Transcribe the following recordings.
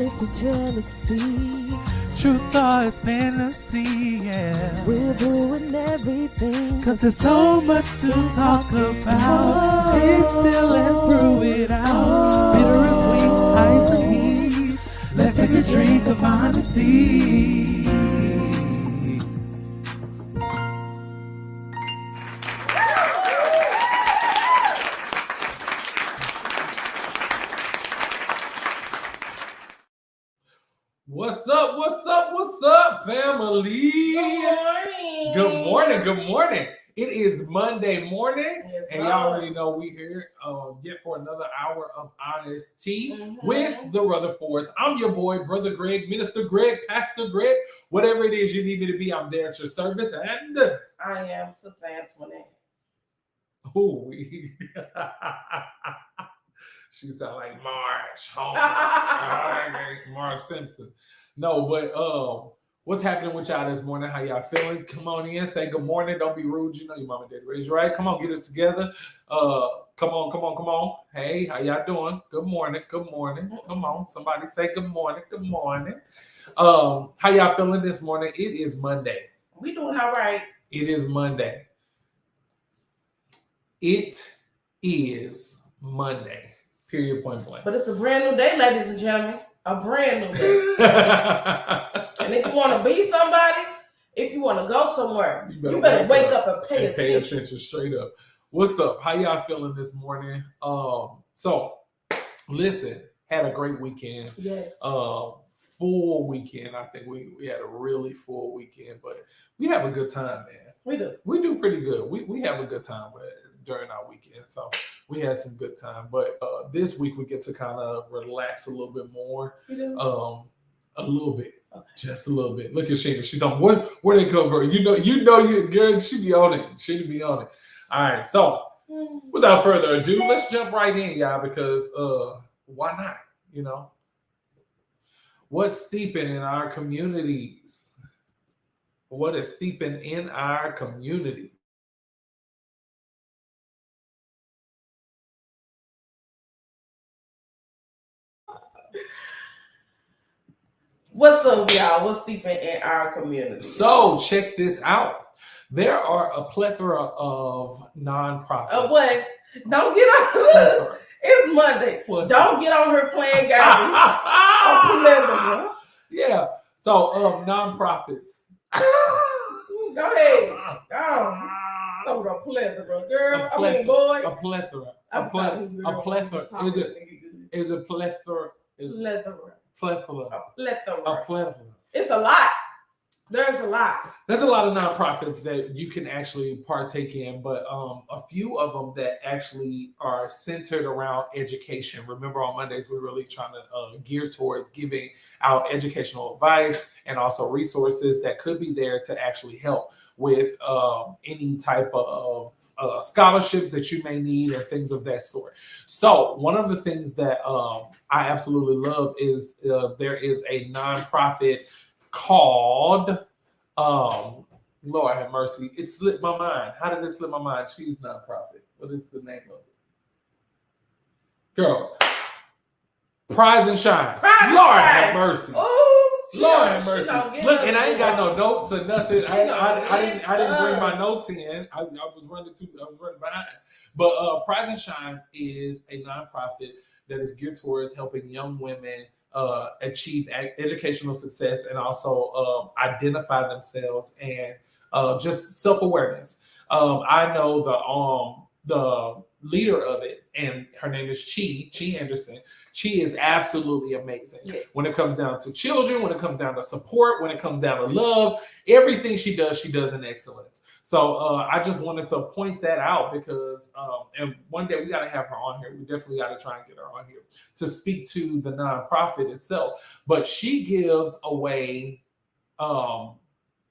into jealousy. Truth or it's fantasy, yeah. We're doing everything, Cause there's so much to talk about. Sit still, let's prove it out. Bitter and sweet, ice and heat. Let's take a drink of honesty. What's up? What's up? What's up, family? Good morning. Good morning. It is Monday morning, Yes, and y'all already know we here yet for another hour of honesty with the Rutherfords. I'm your boy, Brother Greg, Minister Greg, Pastor Greg, whatever it is you need me to be, I'm there at your service. And I am Sister Antoinette. She sound like Marge. Marge Simpson. No, but what's happening with y'all this morning? How y'all feeling? Come on in, say good morning. Don't be rude. You know your mama and daddy raised you right. Come on, get it together. Come on. Hey, how y'all doing? Good morning. Come on, somebody say good morning. How y'all feeling this morning? It is Monday. We doing all right. It is Monday. It is Monday. Period, point blank. But it's a brand new day, ladies and gentlemen. A brand new day. And if you want to be somebody, if you want to go somewhere, you better wake up and pay attention. Straight up. What's up? How y'all feeling this morning? So listen, had a great weekend. Yes. Full weekend. I think we had a really full weekend, but we have a good time, man. We do. We do pretty good. We have a good time during our weekend. So we had some good time. But this week we get to kind of relax a little bit more. We do. A little bit. Okay. Just a little bit. Look at Sheena. She's on where they come from. You know, girl, she be on it. She be on it. All right. So without further ado, let's jump right in, y'all, because why not? You know, what's steeping in our communities? What is steeping in our community? What's up, y'all? What's steeping in our community? So check this out. There are a plethora of nonprofits. What? Don't get on. It's Monday. What? Don't get on her playing games. Yeah. So nonprofits. Go ahead. So the plethora, girl. Boy. A plethora. A plethora. Is a plethora. A plethora. It's a lot. There's a lot. There's a lot of nonprofits that you can actually partake in, but a few of them that actually are centered around education. Remember, on Mondays, we're really trying to gear towards giving out educational advice and also resources that could be there to actually help with any type of scholarships that you may need and things of that sort. So one of the things that I absolutely love is there is a nonprofit called Lord have mercy. It slipped my mind. How did it slip my mind? Cheese nonprofit. What is the name of it? Girl. Prize and Shine. Lord have mercy. Lord have mercy. Look, and I ain't got no notes or nothing. I didn't bring my notes in. I was running behind. But Prize and Shine is a nonprofit that is geared towards helping young women achieve educational success and also identify themselves and just self-awareness. I know the leader of it, and her name is Chi Anderson. Chi is absolutely amazing. Yes. When it comes down to children, when it comes down to support, when it comes down to love, everything she does in excellence. So I just wanted to point that out because, and one day we got to have her on here. We definitely got to try and get her on here to speak to the nonprofit itself. But she gives away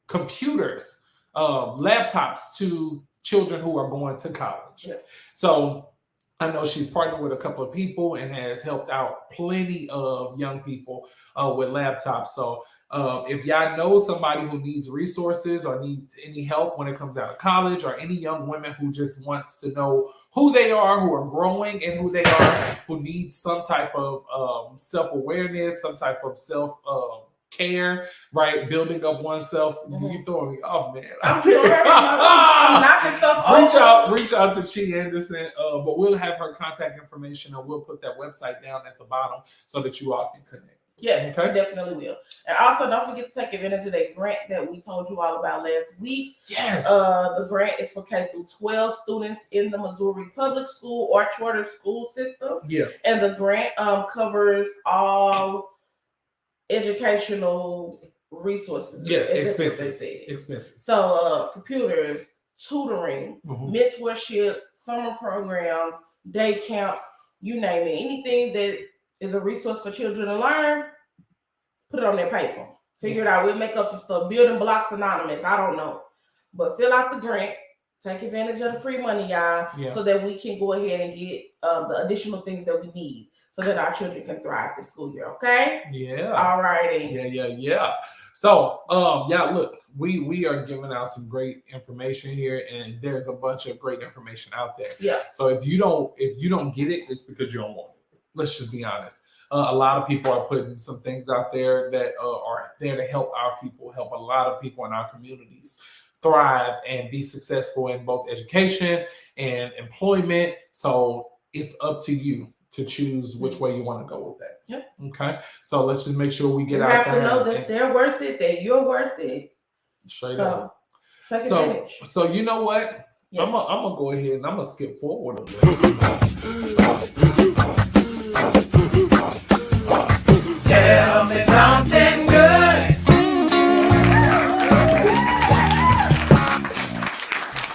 computers, laptops to children who are going to college. Yeah. So I know she's partnered with a couple of people and has helped out plenty of young people with laptops. So If y'all know somebody who needs resources or needs any help when it comes out of college, or any young women who just wants to know who they are, who are growing and who they are, who need some type of self-awareness, some type of self-care, right? Building up oneself. You throwing me off, man. I'm sorry. I'm knocking stuff over. Reach out to Chi Anderson, but we'll have her contact information, and we'll put that website down at the bottom so that you all can connect. Yes, okay. Definitely will. And also, don't forget to take advantage of that grant that we told you all about last week. Yes. The grant is for K through 12 students in the Missouri public school or charter school system. Yeah. And the grant covers all educational resources. Yeah, expenses. So computers, tutoring, mentorships, summer programs, day camps, you name it. Anything that is a resource for children to learn, put it on their paper. Figure it out. We'll make up some stuff. Building Blocks Anonymous. I don't know. But fill out the grant. Take advantage of the free money, y'all, so that we can go ahead and get the additional things that we need so that our children can thrive this school year, okay? Yeah. All righty. Yeah. So, look, we are giving out some great information here, and there's a bunch of great information out there. Yeah. So if you don't get it, it's because you don't want it. Let's just be honest. A lot of people are putting some things out there that are there to help our people, help a lot of people in our communities thrive and be successful in both education and employment. So it's up to you to choose which way you want to go with that. Yep. Okay. So let's just make sure we get you out there. You have to know that they're worth it, that you're worth it. Straight up. Take advantage. So you know what? Yes. I'm gonna go ahead and I'm gonna skip forward a little. Tell me something good.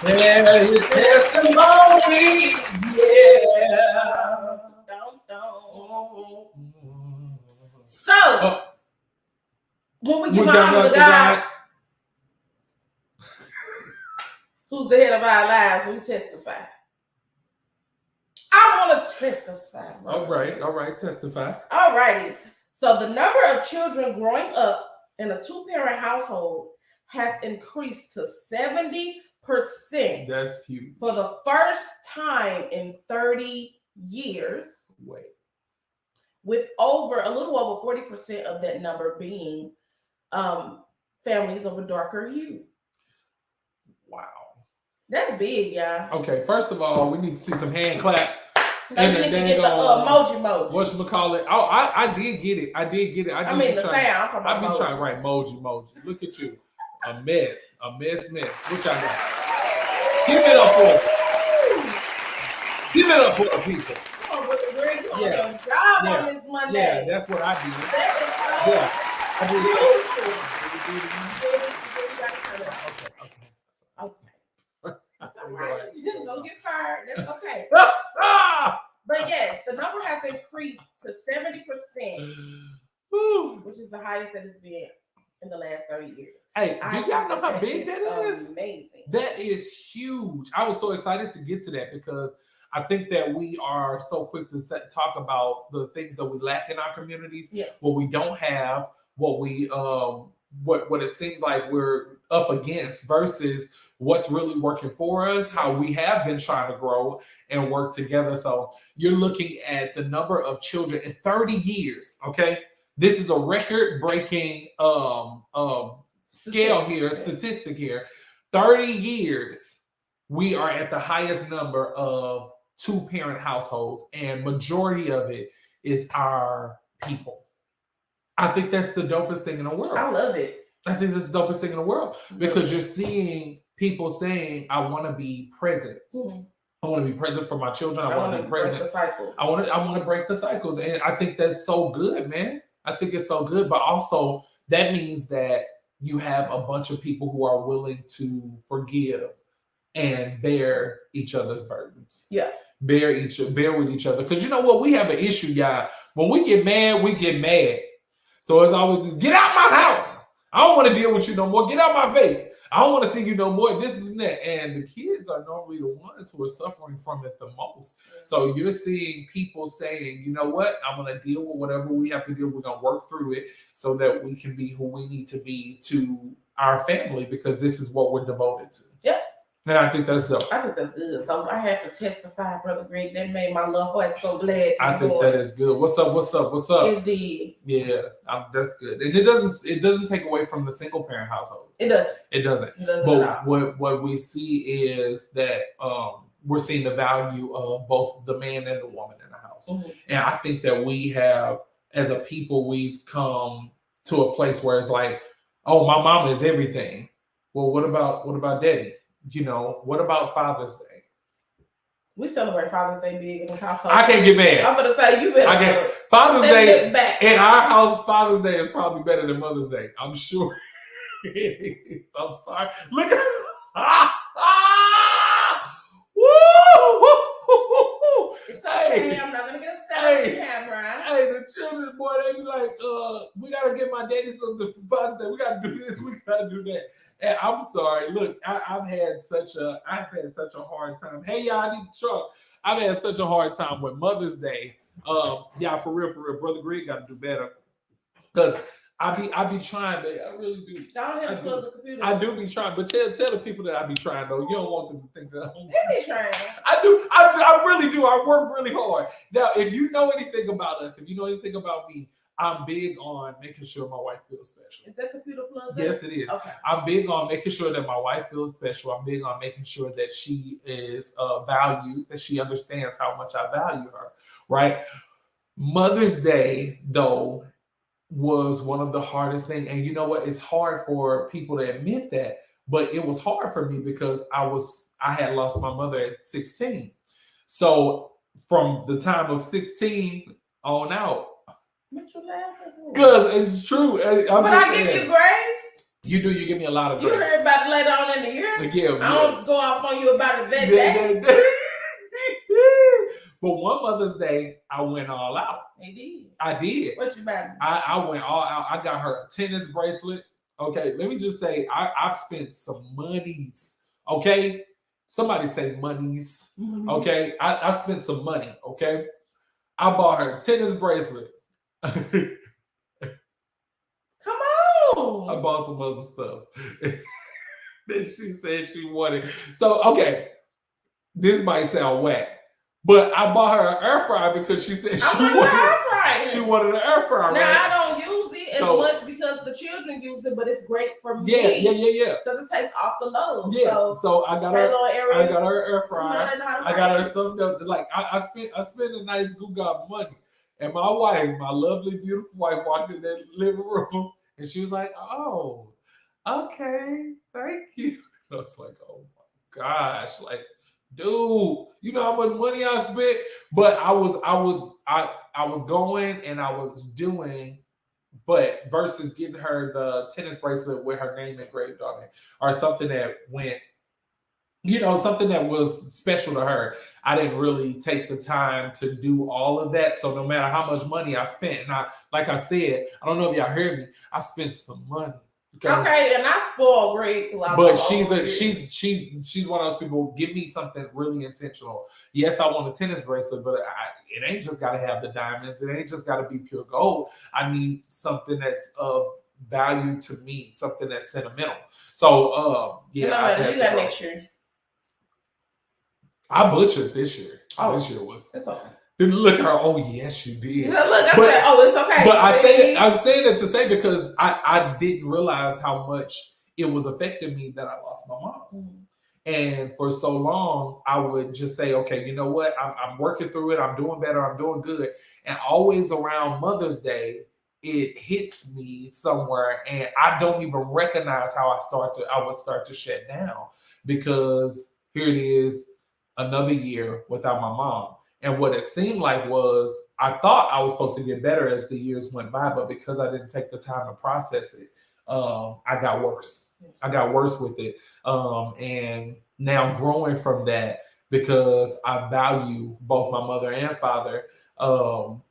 Tell your testimony. Yeah. Don't. So, when we give honor to God, who's the head of our lives, we testify. I want to testify. All right, testify. All righty. So the number of children growing up in a two-parent household has increased to 70%. That's huge. For the first time in 30 years. Wait. With a little over 40% of that number being families of a darker hue. Wow. That's big, y'all. Okay, first of all, we need to see some hand claps. No, you need to get the emoji. Whatchamacallit? Oh, I did get it. I just the sound. I be trying to write emoji. Look at you. A mess. What y'all got? Give it up for it. Give it up for the people. On this Monday. Yeah, that's what I did. I did. Okay. That's all right. Don't get fired. That's okay. But yes, the number has increased to 70%, which is the highest that it's been in the last 30 years. Hey, do y'all know how big that is? Amazing. That is huge. I was so excited to get to that because I think that we are so quick to talk about the things that we lack in our communities, what we don't have, what we what it seems like we're up against versus what's really working for us, how we have been trying to grow and work together. So you're looking at the number of children in 30 years, okay? This is a record-breaking statistic here. 30 years, we are at the highest number of two-parent households, and majority of it is our people. I think that's the dopest thing in the world. I love it. I think that's the dopest thing in the world because you're seeing people saying, I want to be present. Mm-hmm. I want to be present for my children. I want to be present. Break the cycle. I want to break the cycles. And I think that's so good, man. I think it's so good. But also that means that you have a bunch of people who are willing to forgive and bear each other's burdens. Yeah. Bear with each other. Because you know what? We have an issue, y'all. When we get mad, we get mad. So it's always this, get out my house. I don't want to deal with you no more. Get out my face. I don't want to see you no more. This and that. And the kids are normally the ones who are suffering from it the most. So you're seeing people saying, you know what? I'm going to deal with whatever we have to deal. We're going to work through it so that we can be who we need to be to our family because this is what we're devoted to. Yep. And I think that's dope. I think that's good. So I have to testify, Brother Greg. That made my little heart so glad. I think that is good. What's up? What's up? What's up? It did. Yeah, that's good. And it doesn't take away from the single parent household. It doesn't. It doesn't. It doesn't But at all. what we see is that we're seeing the value of both the man and the woman in the house. Mm-hmm. And I think that we have, as a people, we've come to a place where it's like, oh, my mama is everything. Well, what about daddy? You know, what about Father's Day? We celebrate Father's Day big in the household. I can't get mad. I'm gonna say you better. I can't. Father's Day back. in our house, Father's Day is probably better than Mother's Day. I'm sure. I'm sorry. Look at woo! It's okay. I'm not gonna get upset on the camera. Hey, the children, boy, they be like, we gotta get my daddy something for Father's Day. We gotta do this. We gotta do that. And I'm sorry. Look, I've had such a hard time. Hey, y'all, I need a truck. I've had such a hard time with Mother's Day. Yeah, for real, Brother Greg got to do better. Because I be trying, babe. I really do. I don't have to plug the computer. I do be trying, but tell the people that I be trying though. You don't want them to think that I'm. They be trying. I do. I really do. I work really hard. Now, if you know anything about us, if you know anything about me, I'm big on making sure my wife feels special. Is that computer plugged in? Yes, it is. Okay. I'm big on making sure that my wife feels special. I'm big on making sure that she is valued, that she understands how much I value her, right? Mother's Day, though, was one of the hardest things. And you know what? It's hard for people to admit that, but it was hard for me because I had lost my mother at 16. So from the time of 16 on out, what you laughing for? because it's true. I give you grace. You do. You give me a lot of grace. You heard about it later on in the year. Yeah, I don't go off on you about it that day. But one Mother's Day, I went all out. They did. I did. What you about? I went all out. I got her a tennis bracelet. Okay, let me just say, I've spent some monies. Okay, somebody say monies. Mm-hmm. Okay, I spent some money. Okay, I bought her a tennis bracelet. Come on. I bought some other stuff that she said she wanted. So, okay, this might sound whack, but I bought her an air fryer because she said she wanted an air fryer. Now, right? I don't use it as much because the children use it, but it's great for me. Yeah. Because it takes off the load. Yeah, so I got her. I got her air fryer. I got her something else. Like I spent a nice googa of money. And my wife, my lovely, beautiful wife, walked in that living room and she was like, "Oh, okay, thank you." I was like, "Oh my gosh, like, dude, you know how much money I spent?" But I was going and I was doing, but versus getting her the tennis bracelet with her name engraved on it, or something that went, you know, something that was special to her. I didn't really take the time to do all of that. So no matter how much money I spent, and like I said, I don't know if y'all heard me, I spent some money. Okay, and I spoil great too. But she's one of those people. Give me something really intentional. Yes, I want a tennis bracelet, but it ain't just got to have the diamonds. It ain't just got to be pure gold. I need something that's of value to me, something that's sentimental. So yeah, you got next year. I butchered this year. This year was. It's okay. Then look at her. Oh yes, you did. Yeah, look, I said, oh, it's okay. But I'm saying that to say because I didn't realize how much it was affecting me that I lost my mom. Mm-hmm. And for so long, I would just say, okay, you know what? I'm working through it. I'm doing better. I'm doing good. And always around Mother's Day, it hits me somewhere, and I don't even recognize how I would start to shut down because here it is. Another year without my mom. And what it seemed like was I thought I was supposed to get better as the years went by, but because I didn't take the time to process it, I got worse. I got worse with it. And now growing from that, because I value both my mother and father, now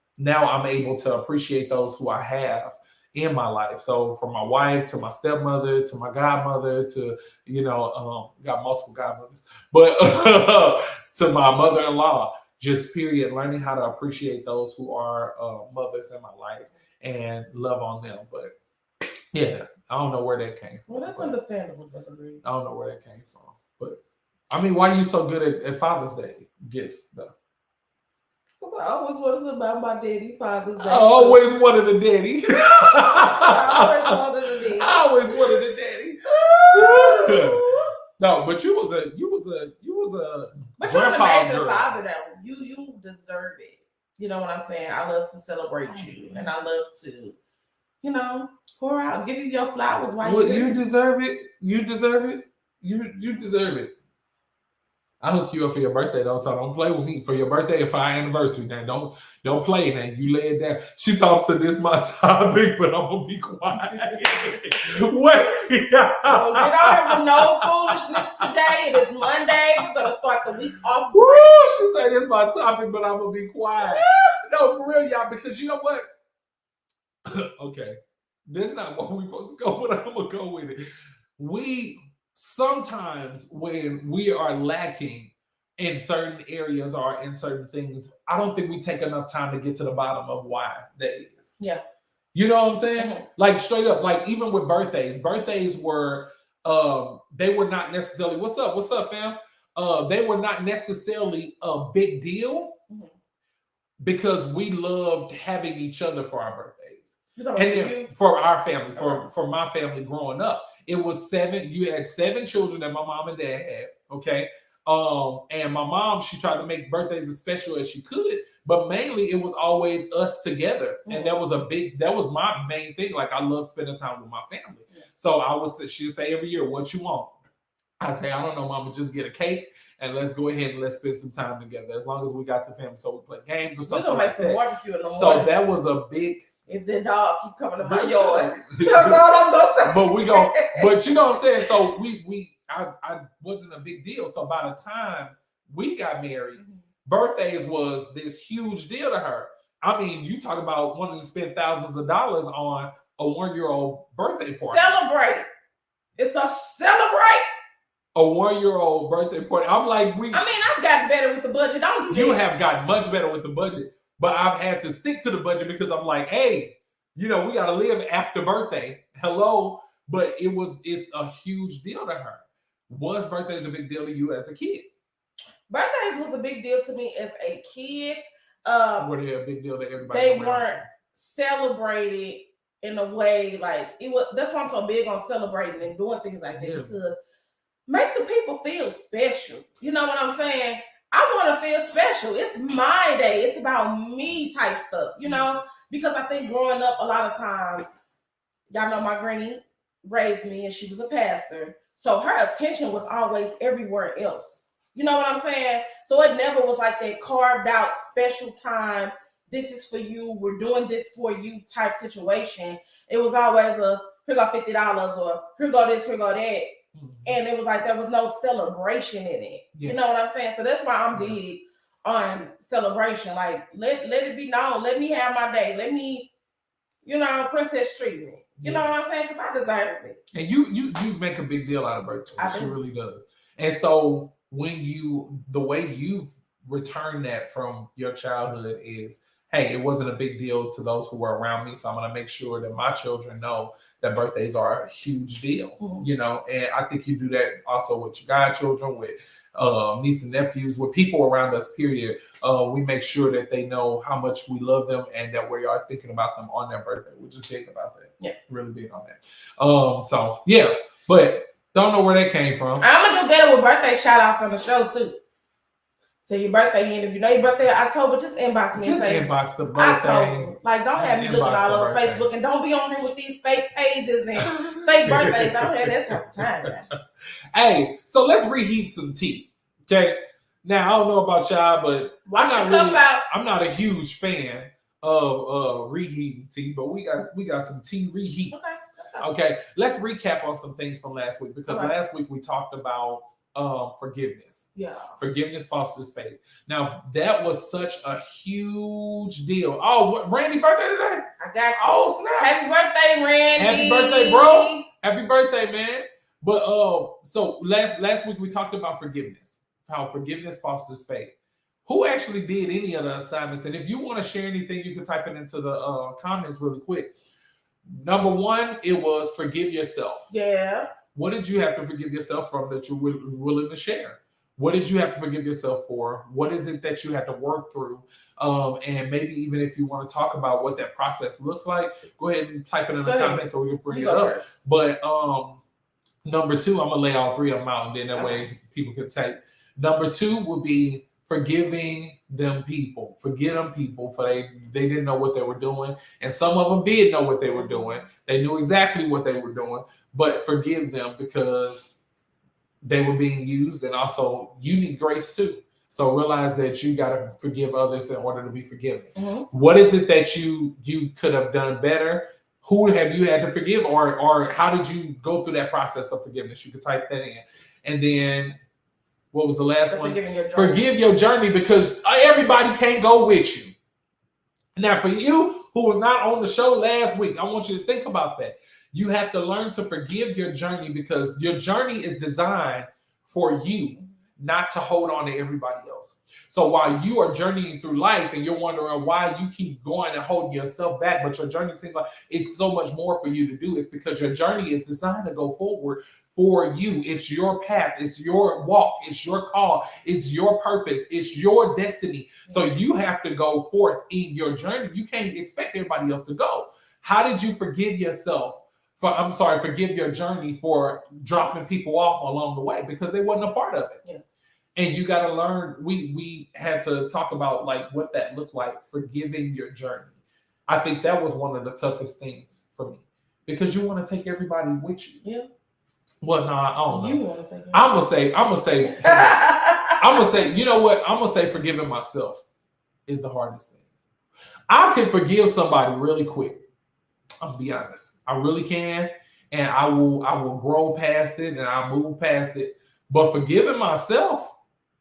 I'm able to appreciate those who I have in my life. So from my wife to my stepmother to my godmother to, got multiple godmothers, but to my mother-in-law, just period, learning how to appreciate those who are mothers in my life and love on them. But yeah, I don't know where that came from. Well, that's understandable, Brother Reed. I don't know where that came from. But I mean, why are you so good at Father's Day gifts though? I always wanted to buy my daddy Father's Day. I always wanted a daddy. I always wanted a daddy. I always wanted a daddy. No, but you was a But you're an grandpa's amazing girl. father though. You deserve it. You know what I'm saying? I love to celebrate you, and I love to, pour out, give you your flowers while Well, you're you deserve it. You deserve it. You deserve it. I hook you up for your birthday though, so don't play with me for your birthday or for our anniversary. Now don't play now. You lay it down. She talks to this my topic, but I'm gonna be quiet. Wait. So get on here with no foolishness today. It is Monday. We're gonna start the week off. Woo! She said this my topic, but I'm gonna be quiet. No, for real, y'all, because you know what? Okay, this is not what we're supposed to go, but I'm gonna go with it. We sometimes when we are lacking in certain areas or in certain things, I don't think we take enough time to get to the bottom of why that is. Yeah. You know what I'm saying? Mm-hmm. Like straight up, like even with birthdays were they were not necessarily what's up, fam? They were not necessarily a big deal because we loved having each other for our birthdays. And then for our family, for my family growing up, it was 7. You had 7 children that my mom and dad had. Okay. And my mom, she tried to make birthdays as special as she could, but mainly it was always us together. And that was my main thing. Like I love spending time with my family. Yeah. So I would say, she'd say every year, what you want? I say, I don't know, mama, just get a cake and let's go ahead and let's spend some time together. As long as we got the family. So we play games or something. We're gonna make some barbecue in the morning. So that was a big. If the dog keep coming to my yard, that's all I'm gonna say. But you know what I'm saying? So I wasn't a big deal. So by the time we got married, birthdays was this huge deal to her. I mean, you talk about wanting to spend thousands of dollars on a 1-year-old birthday party. Celebrate. It's a celebrate. A 1-year-old birthday party. I'm like, I've gotten better with the budget. You have gotten much better with the budget. But I've had to stick to the budget because I'm like, hey, we got to live after birthday. Hello. But it's a huge deal to her. Was birthdays a big deal to you as a kid? Birthdays was a big deal to me as a kid. Were they a big deal to everybody? They weren't celebrated in a way like it was. That's why I'm so big on celebrating and doing things like that because make the people feel special. You know what I'm saying? I want to feel special. It's my day. It's about me type stuff, because I think growing up a lot of times, y'all know my granny raised me and she was a pastor. So her attention was always everywhere else. You know what I'm saying? So it never was like that carved out special time. This is for you. We're doing this for you type situation. It was always here go $50 or here go this, here go that. And it was like there was no celebration in it. Yeah. You know what I'm saying? So that's why I'm big on celebration. Like let it be known. Let me have my day. Let me, princess treatment. You know what I'm saying? Because I deserve it. And you make a big deal out of birthday. She really does. And so the way you've returned that from your childhood is, hey, it wasn't a big deal to those who were around me. So I'm going to make sure that my children know that birthdays are a huge deal, and I think you do that also with your godchildren, with nieces and nephews, with people around us, period. We make sure that they know how much we love them and that we are thinking about them on their birthday. We're just big about that. Yeah. Really big on that. So yeah, but don't know where that came from. I'm going to do better with birthday shout outs on the show too. So your birthday, and if you know your birthday in October, just inbox me. Just and say, inbox the birthday. October. Like, don't have me looking all over Facebook, and don't be on here with these fake pages and fake birthdays. I don't have that type of time, man. Hey, so let's reheat some tea. Okay. Now I don't know about y'all, but I'm not a huge fan of reheating tea, but we got some tea reheats. Okay. Let's recap on some things from last week because last week we talked about forgiveness. Yeah. Forgiveness fosters faith. Now, that was such a huge deal. Oh, Randy birthday today? I got you. Oh, snap. Happy birthday, Randy. Happy birthday, bro. Happy birthday, man. But so last week we talked about forgiveness, how forgiveness fosters faith. Who actually did any of the assignments? And if you want to share anything, you can type it into the comments really quick. Number one, it was forgive yourself. Yeah. What did you have to forgive yourself from that you're willing to share? What did you have to forgive yourself for? What is it that you had to work through? And maybe even if you want to talk about what that process looks like, go ahead and type it in the comments so we can bring it up. But number two, I'm going to lay all three of them out, and then that way people can take. Number two would be forgiving them people. Forgive them people for they didn't know what they were doing. And some of them did know what they were doing. They knew exactly what they were doing. But forgive them because they were being used, and also you need grace too. So realize that you got to forgive others in order to be forgiven. Mm-hmm. What is it that you could have done better? Who have you had to forgive, or how did you go through that process of forgiveness? You could type that in. And then what was the last one? Forgive your journey, because everybody can't go with you. Now, for you who was not on the show last week, I want you to think about that. You have to learn to forgive your journey, because your journey is designed for you, not to hold on to everybody else. So while you are journeying through life and you're wondering why you keep going and holding yourself back, but your journey seems like it's so much more for you to do, it's because your journey is designed to go forward for you. It's your path, it's your walk, it's your call, it's your purpose, it's your destiny. So you have to go forth in your journey. You can't expect everybody else to go. How did you forgive yourself? Forgive your journey for dropping people off along the way because they wasn't a part of it. Yeah. And you got to learn, we had to talk about like what that looked like, forgiving your journey. I think that was one of the toughest things for me, because you want to take everybody with you. Yeah. Well, no, I don't know. You want to take everybody. I'm gonna say, you know what? I'm gonna say forgiving myself is the hardest thing. I can forgive somebody really quick. I'll be honest. I really can. And I will grow past it and I'll move past it. But forgiving myself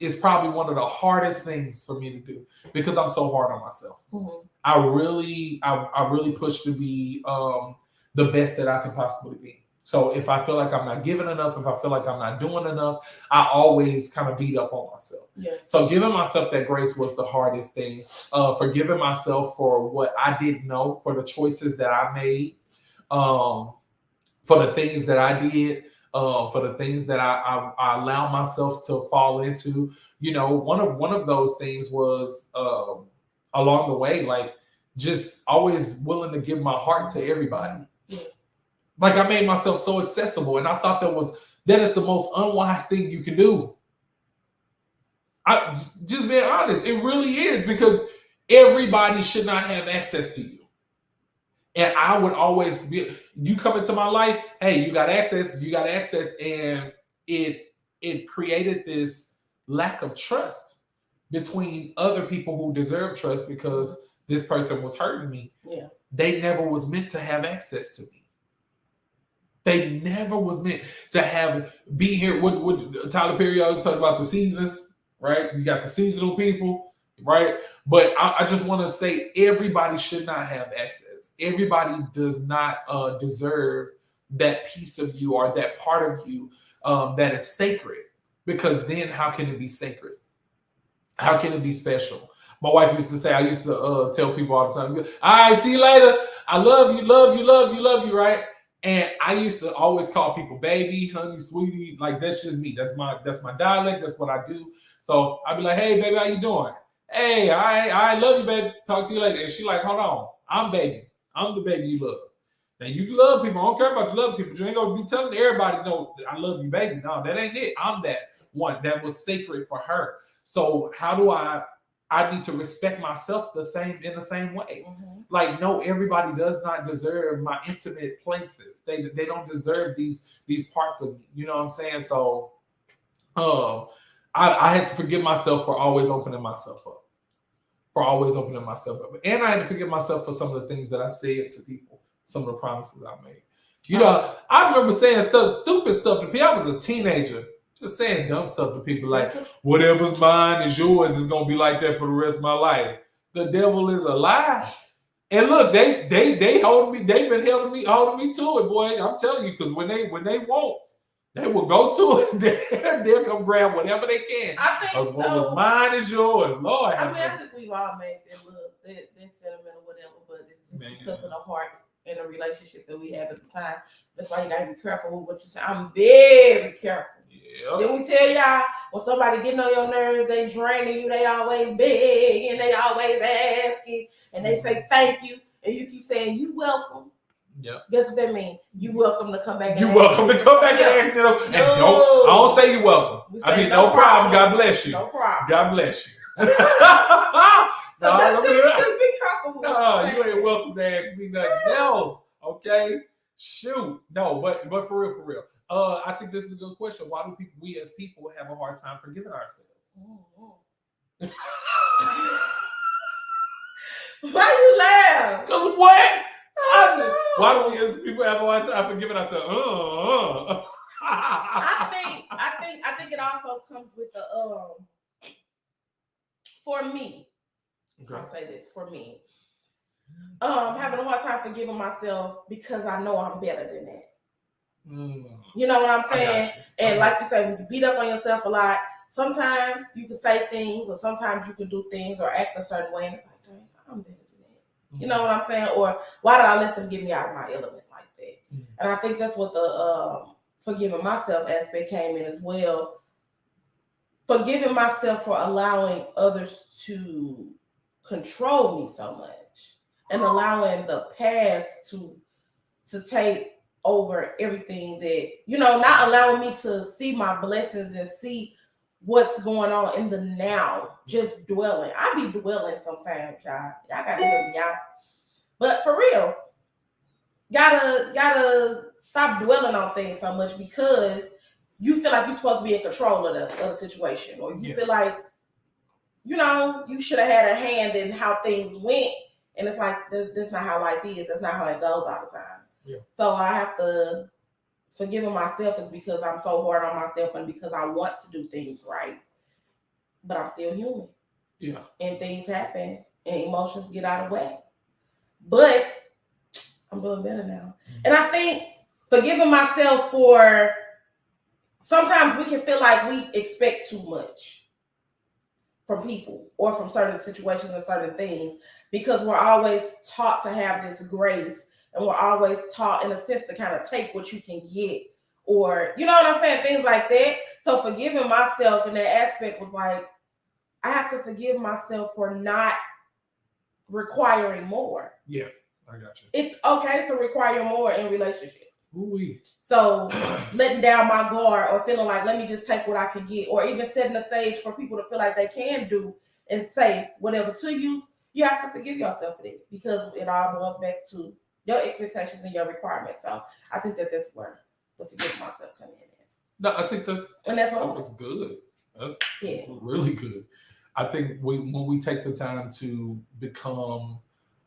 is probably one of the hardest things for me to do, because I'm so hard on myself. Mm-hmm. I really push to be the best that I can possibly be. So if I feel like I'm not giving enough, if I feel like I'm not doing enough, I always kind of beat up on myself. Yeah. So giving myself that grace was the hardest thing. Forgiving myself for what I didn't know, for the choices that I made, for the things that I did, for the things that I allowed myself to fall into. You know, one of those things was along the way, like just always willing to give my heart to everybody. Yeah. Like I made myself so accessible, and I thought that is the most unwise thing you can do. I just being honest, it really is, because everybody should not have access to you. And I would always be, you come into my life, hey, you got access, and it created this lack of trust between other people who deserve trust, because this person was hurting me. Yeah. They never was meant to have access to me. They never was meant to be here. What Tyler Perry always talk about, the seasons, right? You got the seasonal people, right? But I just want to say everybody should not have access. Everybody does not deserve that piece of you or that part of you that is sacred, because then how can it be sacred? How can it be special? My wife used to say, I used to tell people all the time, all right, see you later. I love you, right? And I used to always call people baby, honey, sweetie. Like, that's just me. That's my dialect. That's what I do. So I'd be like, hey, baby, how you doing? Hey, I love you, baby. Talk to you later. And she like, hold on. I'm baby. I'm the baby you love. Now, you love people. I don't care about you love people. You ain't going to be telling everybody, no, I love you, baby. No, that ain't it. I'm that one that was sacred for her. So how do I need to respect myself in the same way. Mm-hmm. Like, no, everybody does not deserve my intimate places. They don't deserve these parts of me. You know what I'm saying? So I had to forgive myself for always opening myself up. And I had to forgive myself for some of the things that I said to people, some of the promises I made. You know, I remember saying stupid stuff to people. I was a teenager. Just saying dumb stuff to people like, whatever's mine is yours is gonna be like that for the rest of my life. The devil is a lie. And look, they holding me, they've been holding me to it, boy. I'm telling you, because when they won't, they will go to it. They'll come grab whatever they can. I think what was mine is yours. Lord. I think we've all made that sentiment or whatever, but it's just because of the heart and the relationship that we have at the time. That's why you gotta be careful with what you say. I'm very careful. Yeah. Then we tell y'all, when somebody getting on your nerves, they draining you, they always beg and they always asking and they say thank you, and you keep saying you welcome. Yeah. Guess what that means? You welcome to come back. You welcome to come back and ask. And I don't say you welcome. I mean, no problem. God bless you. No problem. God bless you. Just be careful. No, you ain't welcome to ask me nothing else. Okay. Shoot. No, but for real. I think this is a good question. Why do we as people have a hard time forgiving ourselves? Why you laugh? Because what? Why do we as people have a hard time forgiving ourselves? I think it also comes with the for me. Okay. I'll say this for me. Having a hard time forgiving myself because I know I'm better than that. You know what I'm saying? And like you say, when you beat up on yourself a lot, sometimes you can say things or sometimes you can do things or act a certain way and it's like, dang, I'm better than that. You know what I'm saying? Or why did I let them get me out of my element like that? And I think that's what the forgiving myself aspect came in as well. Forgiving myself for allowing others to control me so much and allowing the past to take over everything that, not allowing me to see my blessings and see what's going on in the now, just dwelling. I be dwelling sometimes, y'all. Y'all gotta hear me out. But for real, gotta stop dwelling on things so much because you feel like you're supposed to be in control of the situation, or you feel like, you should have had a hand in how things went. And it's like, that's not how life is. That's not how it goes all the time. Yeah. So I have to forgiving myself is because I'm so hard on myself and because I want to do things right. But I'm still human. Yeah. And things happen and emotions get out of whack. But I'm doing better now. And I think forgiving myself for sometimes we can feel like we expect too much from people or from certain situations and certain things because we're always taught to have this grace and we're always taught in a sense to kind of take what you can get or, you know what I'm saying? Things like that. So forgiving myself in that aspect was like, I have to forgive myself for not requiring more. Yeah, I got you. It's okay to require more in relationships. Ooh-wee. So letting down my guard or feeling like, let me just take what I can get, or even setting the stage for people to feel like they can do and say whatever to you, you have to forgive yourself for that because it all boils back to your expectations and your requirements. So I think that's where the forgiving myself come in. No, I think that was good. That's really good. I think when we take the time to become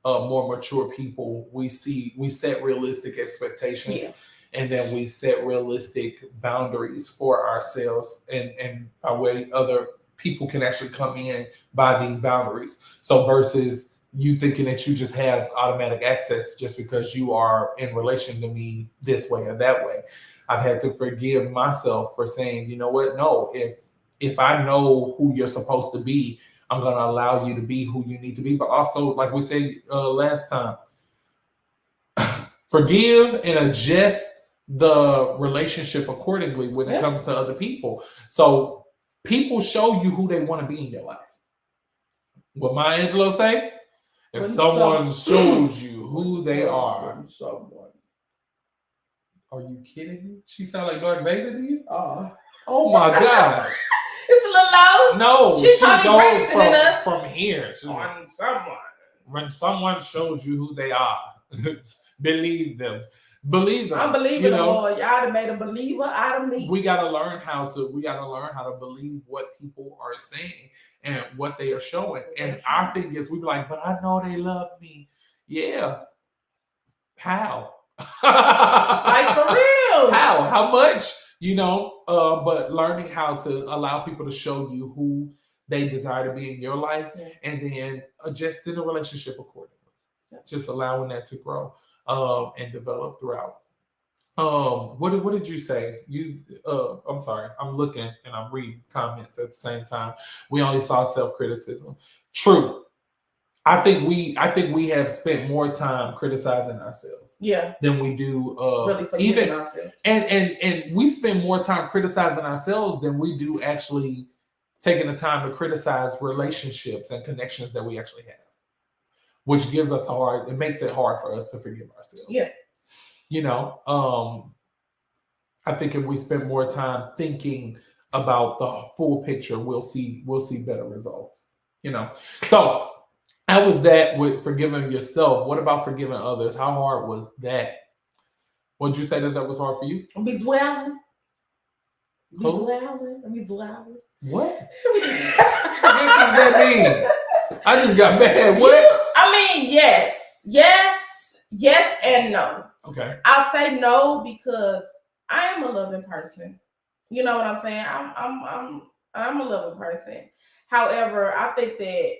more mature people, we set realistic expectations, and then we set realistic boundaries for ourselves, and by way other people can actually come in by these boundaries. So versus you thinking that you just have automatic access just because you are in relation to me this way or that way. I've had to forgive myself for saying, you know what? No, if I know who you're supposed to be, I'm going to allow you to be who you need to be. But also, like we said last time, forgive and adjust the relationship accordingly when it comes to other people. So people show you who they want to be in your life. What Maya Angelou say? If someone shows you who they are. Are you kidding me? She sound like Darth Vader to you? Oh my gosh. It's a little low. No, she goes from here. When someone shows you who they are, believe them. Believe them. I'm believing them, Lord. Y'all done made a believer out of me. We gotta learn how to believe what people are saying and what they are showing. And our thing is we be like, but I know they love me. Yeah. How? Like for real. How much? But learning how to allow people to show you who they desire to be in your life, and then adjusting the relationship accordingly. Just allowing that to grow and develop throughout. What did you say? I'm sorry, I'm looking and I'm reading comments at the same time. We only saw self-criticism. True. I think we have spent more time criticizing ourselves. Yeah. Than we do really forgiving ourselves. And we spend more time criticizing ourselves than we do actually taking the time to criticize relationships and connections that we actually have. Which gives us it makes it hard for us to forgive ourselves. Yeah. I think if we spend more time thinking about the full picture, we'll see better results. So how was that with forgiving yourself? What about forgiving others? How hard was that? Would you say that was hard for you? What? What does that mean? I just got mad. What? I mean, yes, and no. Okay. I'll say no because I am a loving person. You know what I'm saying? I'm a loving person. However, I think that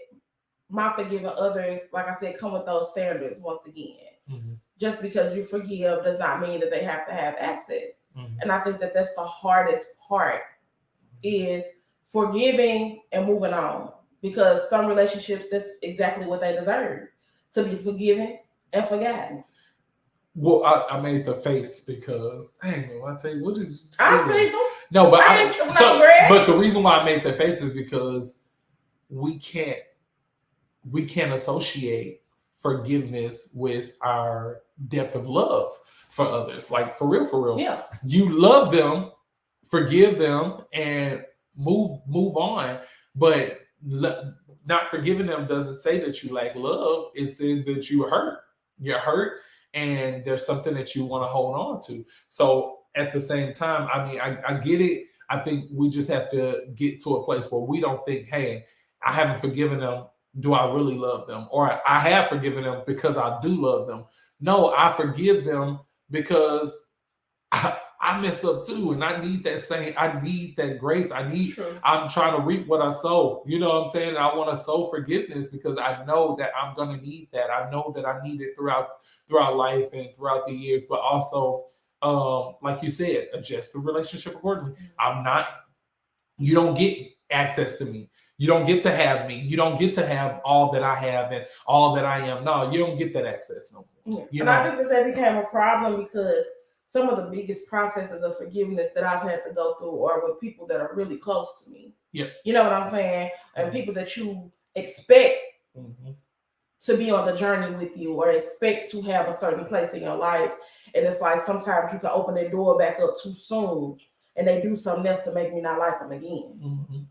my forgiving others, like I said, come with those standards once again. Mm-hmm. Just because you forgive does not mean that they have to have access. Mm-hmm. And I think that that's the hardest part is forgiving and moving on. Because some relationships, that's exactly what they deserve. To be forgiven and forgotten. Well, I made the face because I tell you what is. I say them. No, but but the reason why I made the face is because we can't associate forgiveness with our depth of love for others. Like for real. Yeah. You love them, forgive them, and move on. But not forgiving them doesn't say that you lack love. It says that you're hurt. You're hurt, and there's something that you want to hold on to. So at the same time, I mean, I get it. I think we just have to get to a place where we don't think, hey, I haven't forgiven them. Do I really love them? Or I have forgiven them because I do love them. No, I forgive them because I mess up too, and I need that grace. I'm trying to reap what I sow. You know what I'm saying? I want to sow forgiveness because I know that I'm going to need that. I know that I need it throughout life and throughout the years, but also, like you said, adjust the relationship accordingly. You don't get access to me. You don't get to have me. You don't get to have all that I have and all that I am. No, you don't get that access no more. Yeah. I think that became a problem because some of the biggest processes of forgiveness that I've had to go through are with people that are really close to me. Yeah. You know what I'm saying? And people that you expect to be on the journey with you or expect to have a certain place in your life. And it's like sometimes you can open their door back up too soon and they do something else to make me not like them again. Mm-hmm.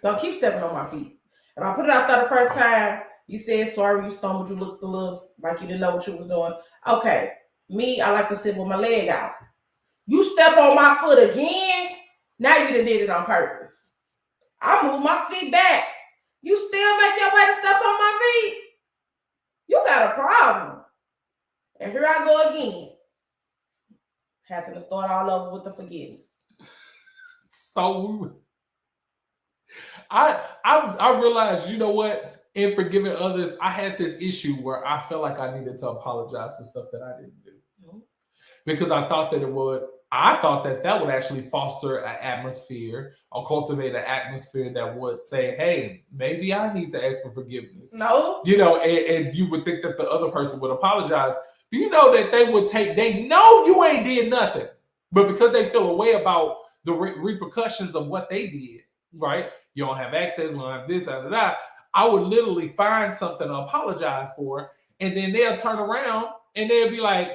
Don't keep stepping on my feet. If I put it out there the first time, you said sorry, you stumbled, you looked a little like you didn't know what you was doing. Okay, me, I like to sit with my leg out. You step on my foot again, now you done did it on purpose. I move my feet back. You still make your way to step on my feet? You got a problem. And here I go again. Having to start all over with the forgiveness. So I realized, you know what? In forgiving others, I had this issue where I felt like I needed to apologize for stuff that I didn't do. Mm-hmm. Because I thought that that would actually foster an atmosphere or cultivate an atmosphere that would say, hey, maybe I need to ask for forgiveness. No. And you would think that the other person would apologize. Do you know that they know you ain't did nothing, but because they feel a way about the repercussions of what they did, right? You don't have access, you don't have this, that. I would literally find something to apologize for, and then they'll turn around and they'll be like,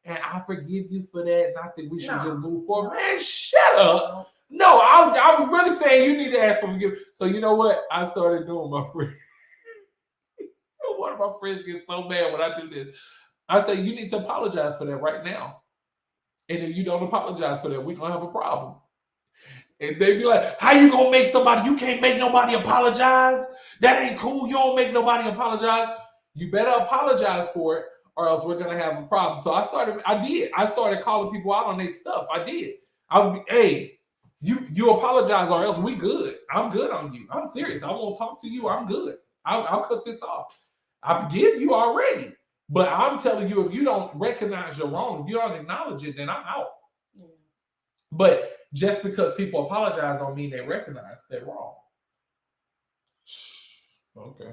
and I forgive you for that, and I think we should just move forward. Man, shut up. No, I was really saying you need to ask for forgiveness. So you know what? I started doing my friend. One of my friends gets so mad when I do this. I say, you need to apologize for that right now. And if you don't apologize for that, we're going to have a problem. And they be like, how you gonna make somebody, you can't make nobody apologize? That ain't cool. You don't make nobody apologize. You better apologize for it, or else we're gonna have a problem. So I started calling people out on their stuff. I did. Hey, you apologize or else we good. I'm good on you. I'm serious. I won't talk to you. I'm good. I'll cut this off. I forgive you already. But I'm telling you, if you don't recognize you're wrong, if you don't acknowledge it, then I'm out. Yeah. But just because people apologize don't mean they recognize they're wrong. Okay.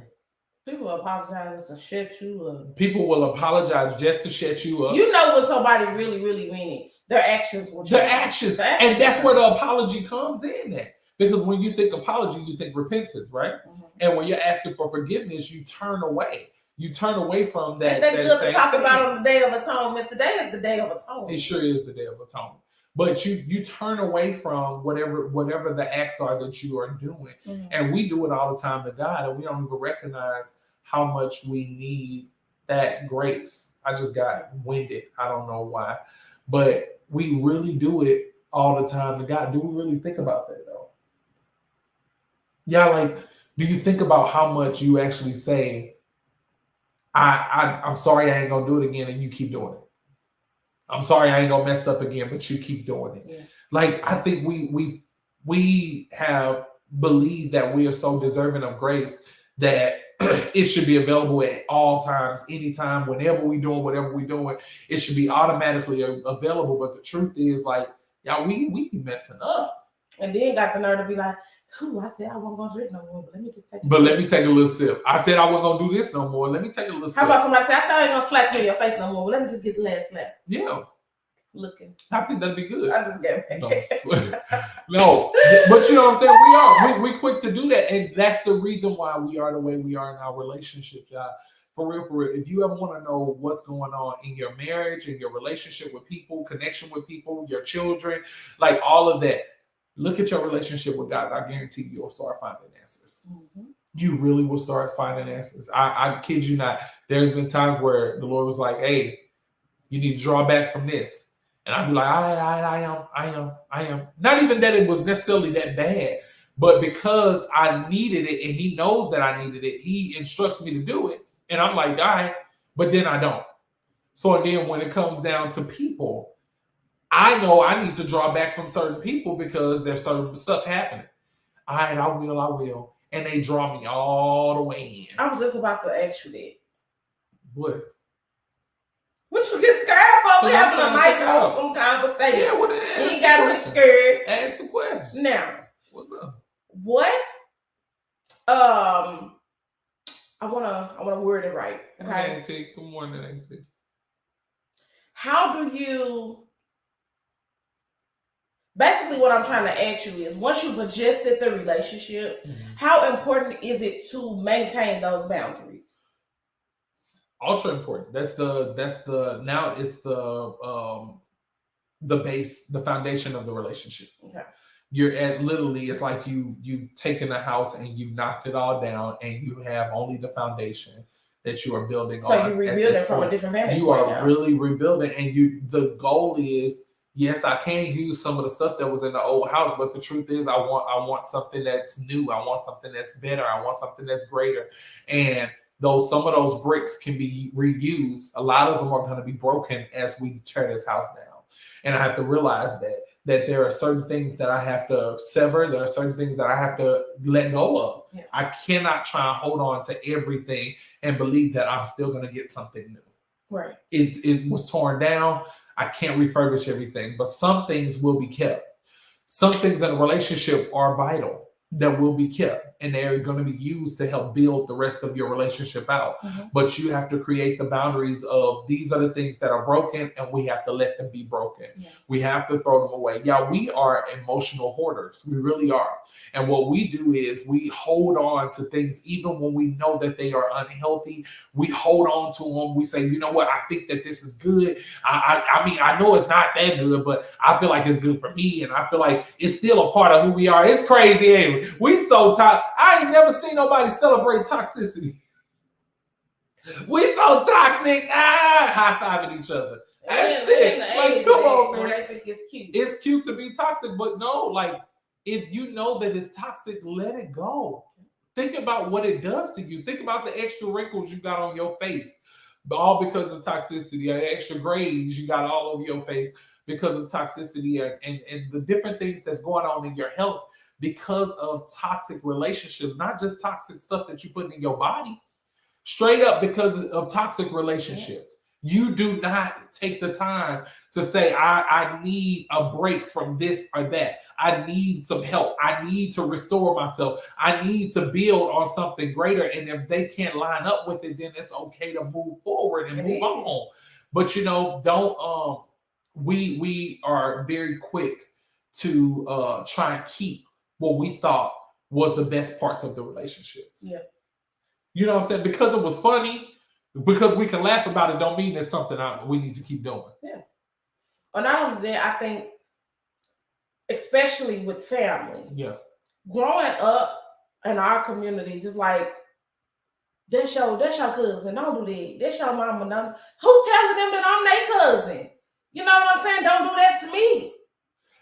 People apologize to shut you up. People will apologize just to shut you up. You know when somebody really, really mean it. Their actions will change. Their actions. And that's where the apology comes in at. Because when you think apology, you think repentance, right? Mm-hmm. And when you're asking for forgiveness, you turn away. You turn away from that. And that's good to talk about on the Day of Atonement. Today is the Day of Atonement. It sure is the Day of Atonement. But you turn away from whatever the acts are that you are doing. Mm-hmm. And we do it all the time to God, and we don't even recognize how much we need that grace. I just got winded. I don't know why. But we really do it all the time to God. Do we really think about that, though? Yeah, like, do you think about how much you actually say, I'm sorry, I ain't going to do it again, and you keep doing it? I'm sorry, I ain't gonna mess up again, but you keep doing it. Yeah. Like, I think we have believed that we are so deserving of grace that it should be available at all times, anytime, whenever we doing whatever we're doing. It should be automatically available. But the truth is, like, y'all, we be messing up. And then got the nerve to be like, I said I wasn't gonna drink no more, but let me just take. Let me take a little sip. I said I wasn't gonna do this no more. Let me take a little sip. How about somebody say, I thought I ain't gonna slap you in your face no more, but let me just get the last slap. Yeah. Looking. I think that'd be good. I just get it. No, but you know what I'm saying? We quick to do that, and that's the reason why we are the way we are in our relationship, y'all. For real. If you ever want to know what's going on in your marriage, in your relationship with people, connection with people, your children, like all of that, look at your relationship with God. I guarantee you'll start finding answers. Mm-hmm. You really will start finding answers. I kid you not. There's been times where the Lord was like, hey, you need to draw back from this. And I'd be like, I am. Not even that it was necessarily that bad, but because I needed it and he knows that I needed it, he instructs me to do it. And I'm like, all right, but then I don't. So then when it comes down to people, I know I need to draw back from certain people because there's certain stuff happening. All right, I will. And they draw me all the way in. I was just about to ask you that. What? What you get scared for? We having a nice wholesome conversation. Yeah, well, you ain't gotta be scared. Ask the question. Now, what's up? What? I wanna word it right. Okay. Good morning, Auntie. How do you? Basically, what I'm trying to ask you is, once you've adjusted the relationship, how important is it to maintain those boundaries? Ultra important. That's the now it's the base, the foundation of the relationship. Okay. You're at literally, it's like you've taken a house and you've knocked it all down and you have only the foundation that you are building on. So you're rebuilding from a different vantage point. You are really rebuilding, and the goal is, yes, I can use some of the stuff that was in the old house, but the truth is I want something that's new. I want something that's better. I want something that's greater. And some of those bricks can be reused. A lot of them are going to be broken as we tear this house down. And I have to realize that there are certain things that I have to sever. There are certain things that I have to let go of. Yeah. I cannot try and hold on to everything and believe that I'm still going to get something new. Right. It was torn down. I can't refurbish everything, but some things will be kept. Some things in a relationship are vital that will be kept, and they're going to be used to help build the rest of your relationship out. Mm-hmm. But you have to create the boundaries of, these are the things that are broken and we have to let them be broken. Yeah. We have to throw them away. Yeah, we are emotional hoarders. We really are. And what we do is we hold on to things even when we know that they are unhealthy. We hold on to them. We say, you know what? I think that this is good. I mean, I know it's not that good, but I feel like it's good for me. And I feel like it's still a part of who we are. It's crazy, ain't we? We so toxic. I ain't never seen nobody celebrate toxicity. We so toxic. High-fiving each other. That's it. Like, come on, man. I think it's cute. It's cute to be toxic, but no, like, if you know that it's toxic, let it go. Think about what it does to you. Think about the extra wrinkles you got on your face all because of toxicity, or extra grades you got all over your face because of toxicity, and the different things that's going on in your health because of toxic relationships, not just toxic stuff that you put in your body, straight up because of toxic relationships. You do not take the time to say, I need a break from this or that. I need some help. I need to restore myself. I need to build on something greater. And if they can't line up with it, then it's okay to move forward and move on. But don't we are very quick to try and keep what we thought was the best parts of the relationships. Yeah. You know what I'm saying? Because it was funny, because we can laugh about it, don't mean it's something we need to keep doing. Yeah. Well, not only that, I think, especially with family, growing up in our communities, it's like, that's your cousin, don't do that. That's your mama, who telling them that I'm their cousin? You know what I'm saying? Don't do that to me.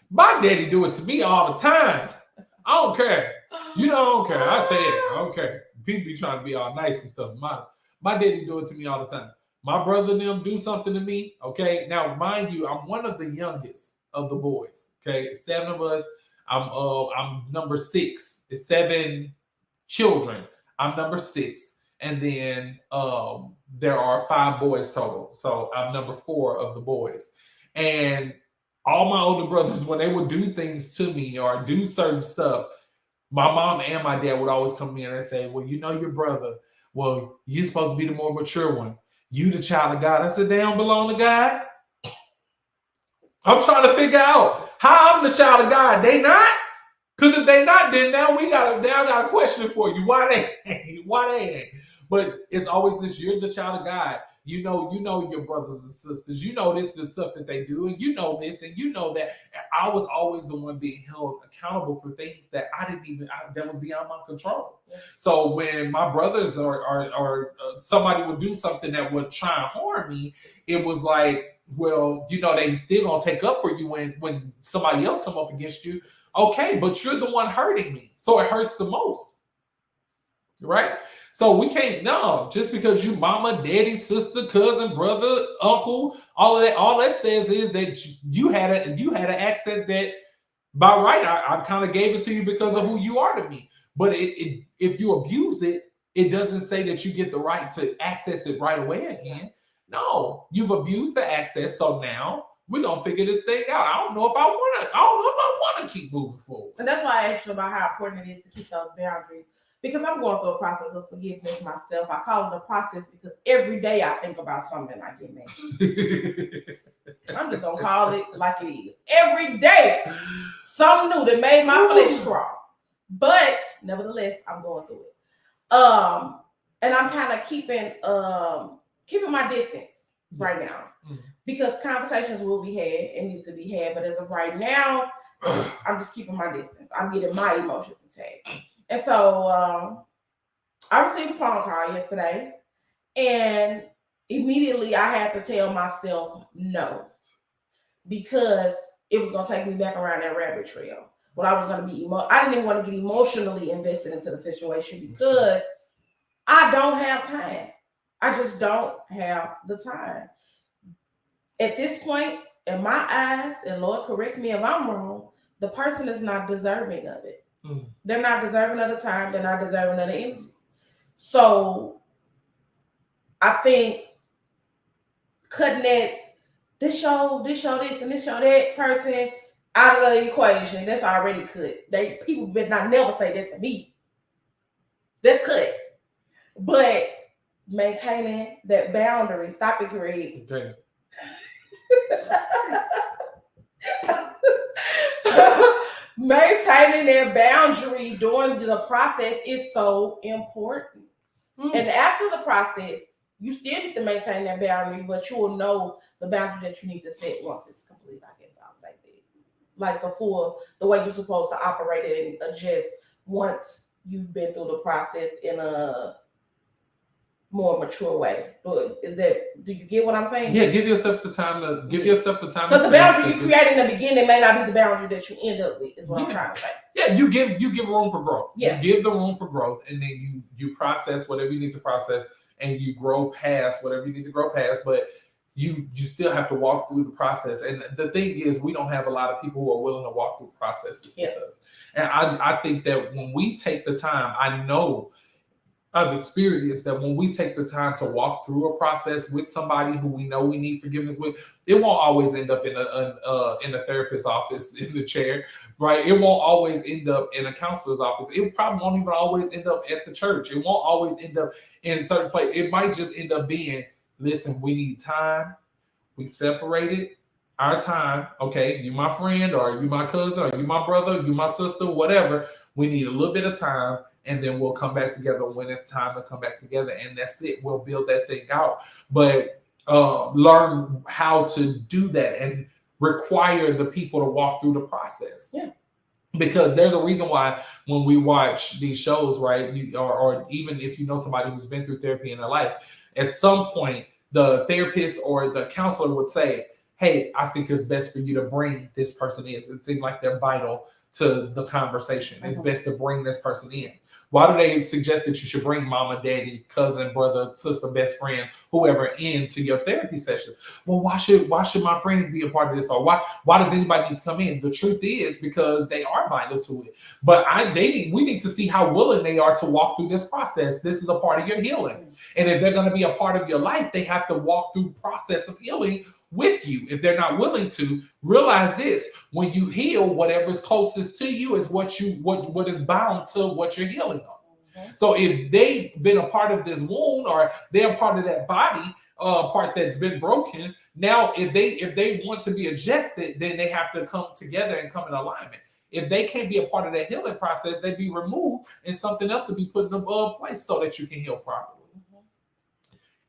My daddy do it to me all the time. I don't care. I don't care. I say it. I don't care. People be trying to be all nice and stuff. My daddy do it to me all the time. My brother and them do something to me. Okay. Now, mind you, I'm one of the youngest of the boys. Okay. 7 of us. I'm number 6. It's 7 children. I'm number 6. And then there are 5 boys total. So I'm number 4 of the boys. And all my older brothers, when they would do things to me or do certain stuff, my mom and my dad would always come in and say, well, your brother, well, you're supposed to be the more mature one. You the child of God. I said, they don't belong to God. I'm trying to figure out how I'm the child of God. They not? Because if they not, then now I got a question for you. Why they ain't? But it's always this, you're the child of God. You know your brothers and sisters. You know the stuff that they do, and you know this, and you know that. And I was always the one being held accountable for things that that was beyond my control. Yeah. So when my brothers or somebody would do something that would try and harm me, it was like, well, they still gonna take up for you when somebody else come up against you. Okay, but you're the one hurting me, so it hurts the most, right? So we can't, just because you mama, daddy, sister, cousin, brother, uncle, all that says is that you had an access that by right, I kind of gave it to you because of who you are to me. But if you abuse it, it doesn't say that you get the right to access it right away again. No, you've abused the access. So now we're going to figure this thing out. I don't know if I want to keep moving forward. And that's why I asked you about how important it is to keep those boundaries. Because I'm going through a process of forgiveness myself. I call it a process because every day I think about something I get mad. I'm just going to call it like it is. Every day, something new that made my flesh crawl. But nevertheless, I'm going through it. And I'm kind of keeping my distance right now. Because conversations will be had and need to be had. But as of right now, I'm just keeping my distance. I'm getting my emotions intact. And so I received a phone call yesterday, and immediately I had to tell myself no, because it was going to take me back around that rabbit trail. Well, I was going to be I didn't even want to get emotionally invested into the situation because I don't have time. I just don't have the time. At this point, in my eyes, and Lord, correct me if I'm wrong, the person is not deserving of it. They're not deserving of the time. They're not deserving of the energy. So I think cutting this show, this, and this show, that person out of the equation, that's already cut. People better not never say that to me. That's cut. But maintaining that boundary, stop it, Greg. Okay. Maintaining that boundary during the process is so important. And after the process, you still need to maintain that boundary, but you will know the boundary that you need to set once it's complete. I guess I'll say that. Like the way you're supposed to operate and adjust once you've been through the process in a more mature way. Do you get what I'm saying? Yeah, give yourself the time to because the boundary you create in the beginning may not be the boundary that you end up with, is what I'm trying to say. Yeah, you give room for growth. Yeah. You give the room for growth, and then you process whatever you need to process, and you grow past whatever you need to grow past, but you still have to walk through the process. And the thing is, we don't have a lot of people who are willing to walk through processes with us. And I think that when we take the time, I know I've experienced that when we take the time to walk through a process with somebody who we know we need forgiveness with, it won't always end up in a therapist's office in the chair, right? It won't always end up in a counselor's office. It probably won't even always end up at the church. It won't always end up in a certain place. It might just end up being, listen, we need time. We've separated our time. Okay, you my friend, or you my cousin, or you my brother, you my sister, whatever. We need a little bit of time, and then we'll come back together when it's time to come back together. And that's it. We'll build that thing out. But learn how to do that and require the people to walk through the process. Yeah. Because there's a reason why when we watch these shows, right, or even if you know somebody who's been through therapy in their life, at some point, the therapist or the counselor would say, hey, I think it's best for you to bring this person in. It seems like they're vital to the conversation. It's best to bring this person in. Why do they suggest that you should bring mama, daddy, cousin, brother, sister, best friend, whoever into your therapy session? Well, why should my friends be a part of this? Or why does anybody need to come in? The truth is because they are vital to it. But we need to see how willing they are to walk through this process. This is a part of your healing. And if they're going to be a part of your life, they have to walk through the process of healing with you. If they're not willing to, realize this: when you heal, whatever's closest to you is what is bound to what you're healing on. So if they've been a part of this wound, or they're a part of that body part that's been broken, now if they want to be adjusted, then they have to come together and come in alignment. If they can't be a part of that healing process, they be removed and something else to be put in place so that you can heal properly.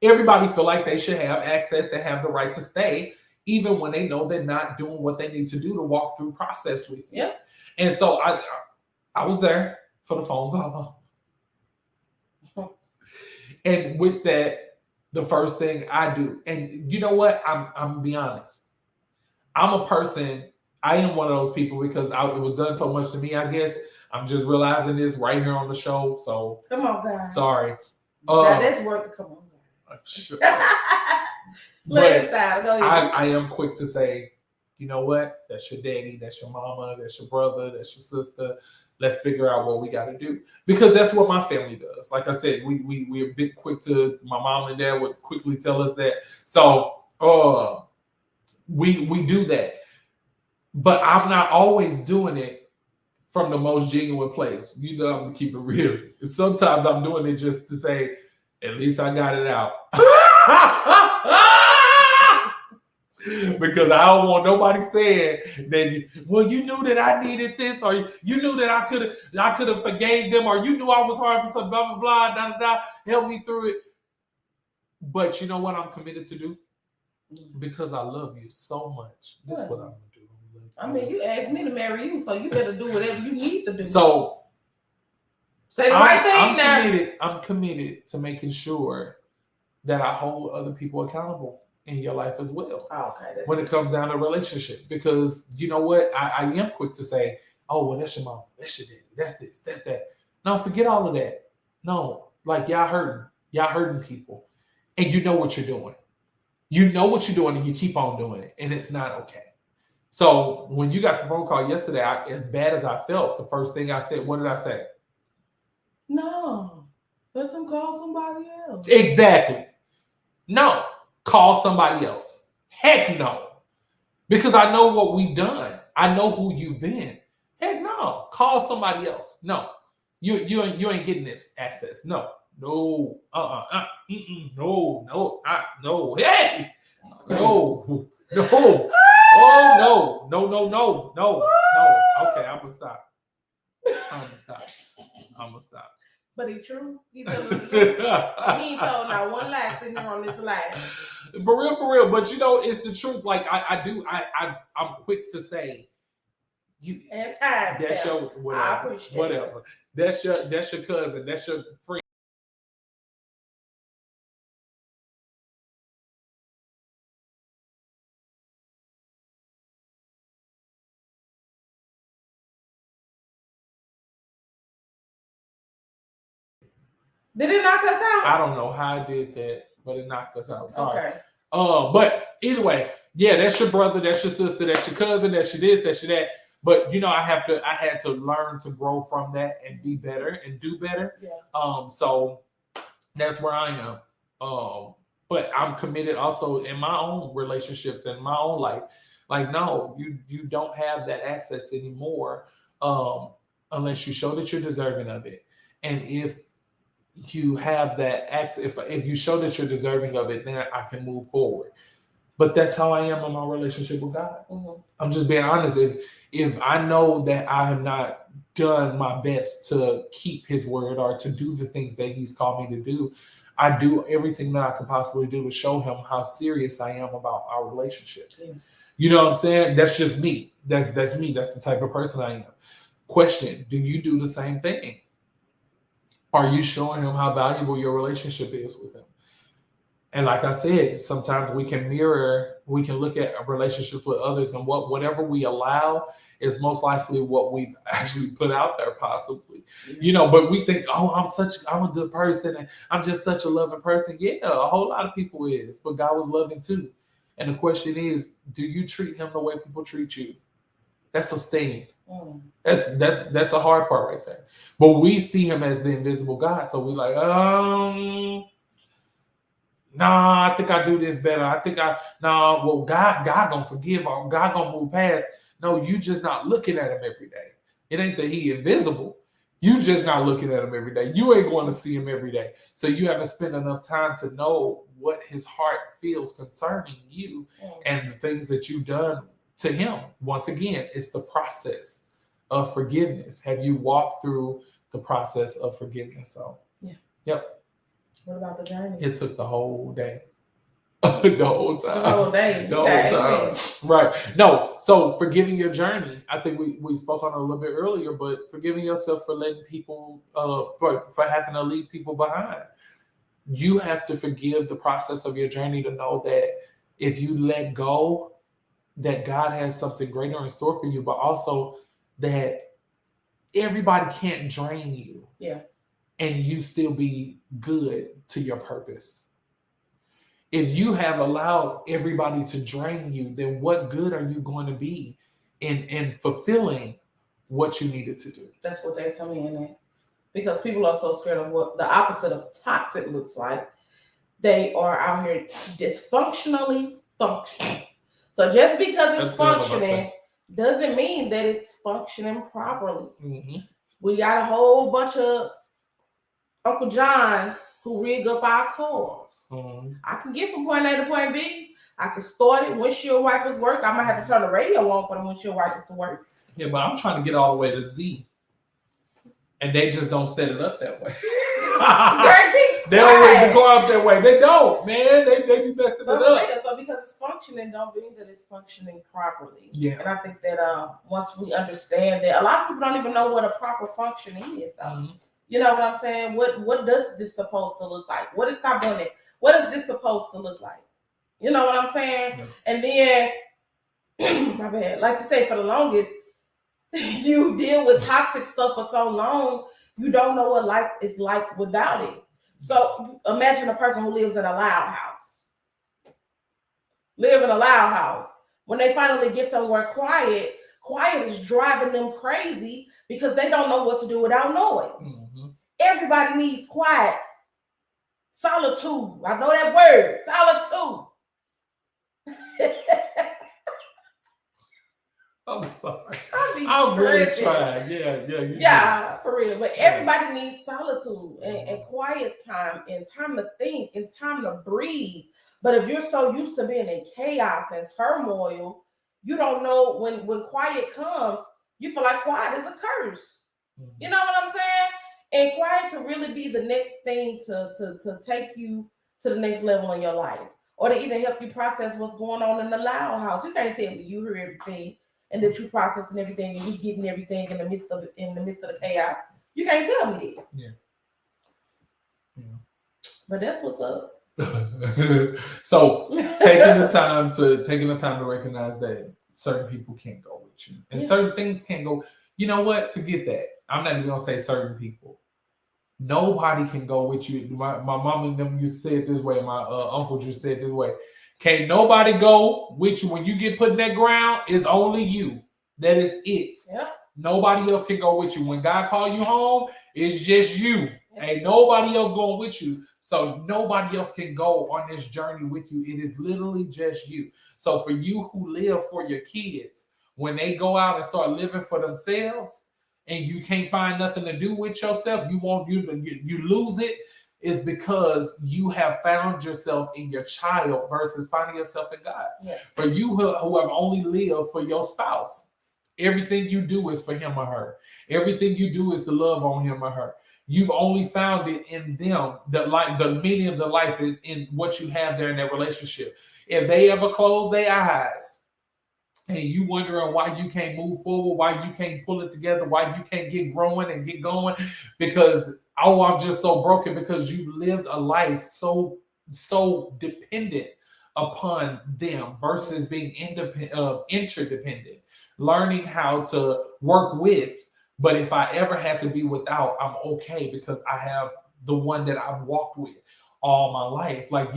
Everybody feel like they should have access and have the right to stay, even when they know they're not doing what they need to do to walk through process with you. Yep. And so I was there for the phone call. And with that, the first thing I do, and you know what? I'm gonna be honest. I'm a person, I am one of those people because it was done so much to me, I guess. I'm just realizing this right here on the show. So come on, guys. Sorry. That's worth it. Come on. Sure. But I am quick to say, you know what? That's your daddy, that's your mama, that's your brother, that's your sister. Let's figure out what we got to do, because that's what my family does. Like I said, we're a bit quick to, my mom and dad would quickly tell us that. So we do that, but I'm not always doing it from the most genuine place. You know, I'm gonna keep it real. Sometimes I'm doing it just to say, at least I got it out. Because I don't want nobody saying that, well, you knew that I needed this, or you knew that I could have forgave them, or you knew I was hard for some blah, blah, blah, da, da, da, help me through it. But you know what I'm committed to do? Because I love you so much. This is what I'm going to do. I mean, you asked me to marry you, so you better do whatever you need to do. So say the right thing now. I'm committed to making sure that I hold other people accountable in your life as well. Oh, okay. When it comes down to relationship, because you know what, I am quick to say, oh, well, that's your mom, that's your daddy, that's this, that's that. No, forget all of that. No, like y'all hurting people, and you know what you're doing. You know what you're doing, and you keep on doing it, and it's not okay. So when you got the phone call yesterday, as bad as I felt, the first thing I said, what did I say? No, let them call somebody else. Exactly. No. Call somebody else. Heck no. Because I know what we've done. I know who you've been. Heck no. Call somebody else. No. You ain't getting this access. No. No. No. No. Hey. No. No. Oh no. No. Okay, I'm gonna stop. But he true. He told the truth. He ain't told not one lie sitting there on this lie. For real. But you know, it's the truth. Like I'm quick to say, you. And time. That's your whatever. I appreciate whatever. That's your cousin. That's your friend. Did it knock us out? I don't know how I did that, but it knocked us out. Sorry. Okay. But either way, yeah, that's your brother, that's your sister, that's your cousin, that's your this, that's your that. But I had to learn to grow from that and be better and do better. Yeah. So that's where I am. But I'm committed also in my own relationships and my own life. Like, no, you don't have that access anymore, unless you show that you're deserving of it. And if you have that access, if you show that you're deserving of it, then I can move forward. But that's how I am in my relationship with God. Mm-hmm. I'm just being honest. If I know that I have not done my best to keep his word or to do the things that he's called me to do, I do everything that I could possibly do to show him how serious I am about our relationship. Yeah. You know what I'm saying? That's just me. That's me. That's the type of person I am. Question, do you do the same thing? Are you showing him how valuable your relationship is with him? And like I said, sometimes we can look at relationships with others, and whatever we allow is most likely what we've actually put out there, possibly. But we think, oh, I'm a good person, and I'm just such a loving person. Yeah, a whole lot of people is, but God was loving too. And the question is, do you treat him the way people treat you? That's a sting. That's a hard part right there. But we see him as the invisible God, so we like, nah, I think I do this better. Well, God gonna forgive, or God gonna move past. No, you just not looking at him every day. It ain't that he invisible. You just not looking at him every day. You ain't going to see him every day. So you haven't spent enough time to know what his heart feels concerning you and the things that you've done to him. Once again, it's the process of forgiveness. Have you walked through the process of forgiveness? So, yep. What about the journey? It took the whole day. The whole time. The whole day. The whole time. Right. No, so forgiving your journey, I think we spoke on it a little bit earlier, but forgiving yourself for letting people, for having to leave people behind. You have to forgive the process of your journey to know that if you let go, that God has something greater in store for you, but also that everybody can't drain you. Yeah. And you still be good to your purpose. If you have allowed everybody to drain you, then what good are you going to be in fulfilling what you needed to do? That's what they come in at. Because people are so scared of what the opposite of toxic looks like. They are out here dysfunctionally functioning. So just because it's functioning doesn't mean that it's functioning properly. Mm-hmm. We got a whole bunch of Uncle Johns who rig up our cars. Mm-hmm. I can get from point A to point B. I can start it. Windshield wipers work. I might have to turn the radio on for the windshield wipers to work. Yeah, but I'm trying to get all the way to Z. And they just don't set it up that way. They don't rig the car up that way. They don't, man. They be messing it up. So because it's functioning, don't mean that it's functioning properly. Yeah. And I think that once we understand that, a lot of people don't even know what a proper function is. Mm-hmm. You know what I'm saying? What does this supposed to look like? What is stop doing it? What is this supposed to look like? You know what I'm saying? Yeah. And then, my bad. Like I say, for the longest, you deal with toxic stuff for so long, you don't know what life is like without it. So imagine a person who lives in a loud house. Live in a loud house. When they finally get somewhere quiet is driving them crazy because they don't know what to do without noise. Mm-hmm. Everybody needs quiet. Solitude. I know that word. Solitude. I'm sorry. I'm really trying. Yeah, for real. But everybody needs solitude and quiet time and time to think and time to breathe. But if you're so used to being in chaos and turmoil, you don't know when quiet comes, you feel like quiet is a curse. Mm-hmm. You know what I'm saying? And quiet can really be the next thing to take you to the next level in your life, or to even help you process what's going on in the loud house. You can't tell me you hear everything and that you processing everything and you getting everything in the midst of the chaos. You can't tell me that. Yeah. But that's what's up. So taking the time to recognize that certain people can't go with you and certain things can't go. You know what? Forget that. I'm not even gonna say certain people. Nobody can go with you. My mom and them used to say it this way. My uncle just said it this way. Can't nobody go with you when you get put in that ground. It's only you. That is it. Yeah. Nobody else can go with you. When God call you home, it's just you. Ain't nobody else going with you. So nobody else can go on this journey with you. It is literally just you. So for you who live for your kids, when they go out and start living for themselves, and you can't find nothing to do with yourself, you lose it. Is because you have found yourself in your child versus finding yourself in God. Yeah. For you who have only lived for your spouse, everything you do is for him or her. Everything you do is to love on him or her. You've only found it in them, the meaning of the life in what you have there in that relationship. If they ever close their eyes and you wondering why you can't move forward, why you can't pull it together, why you can't get growing and get going, because I'm just so broken because you lived a life so dependent upon them versus being interdependent, learning how to work with. But if I ever had to be without, I'm okay because I have the one that I've walked with all my life. Like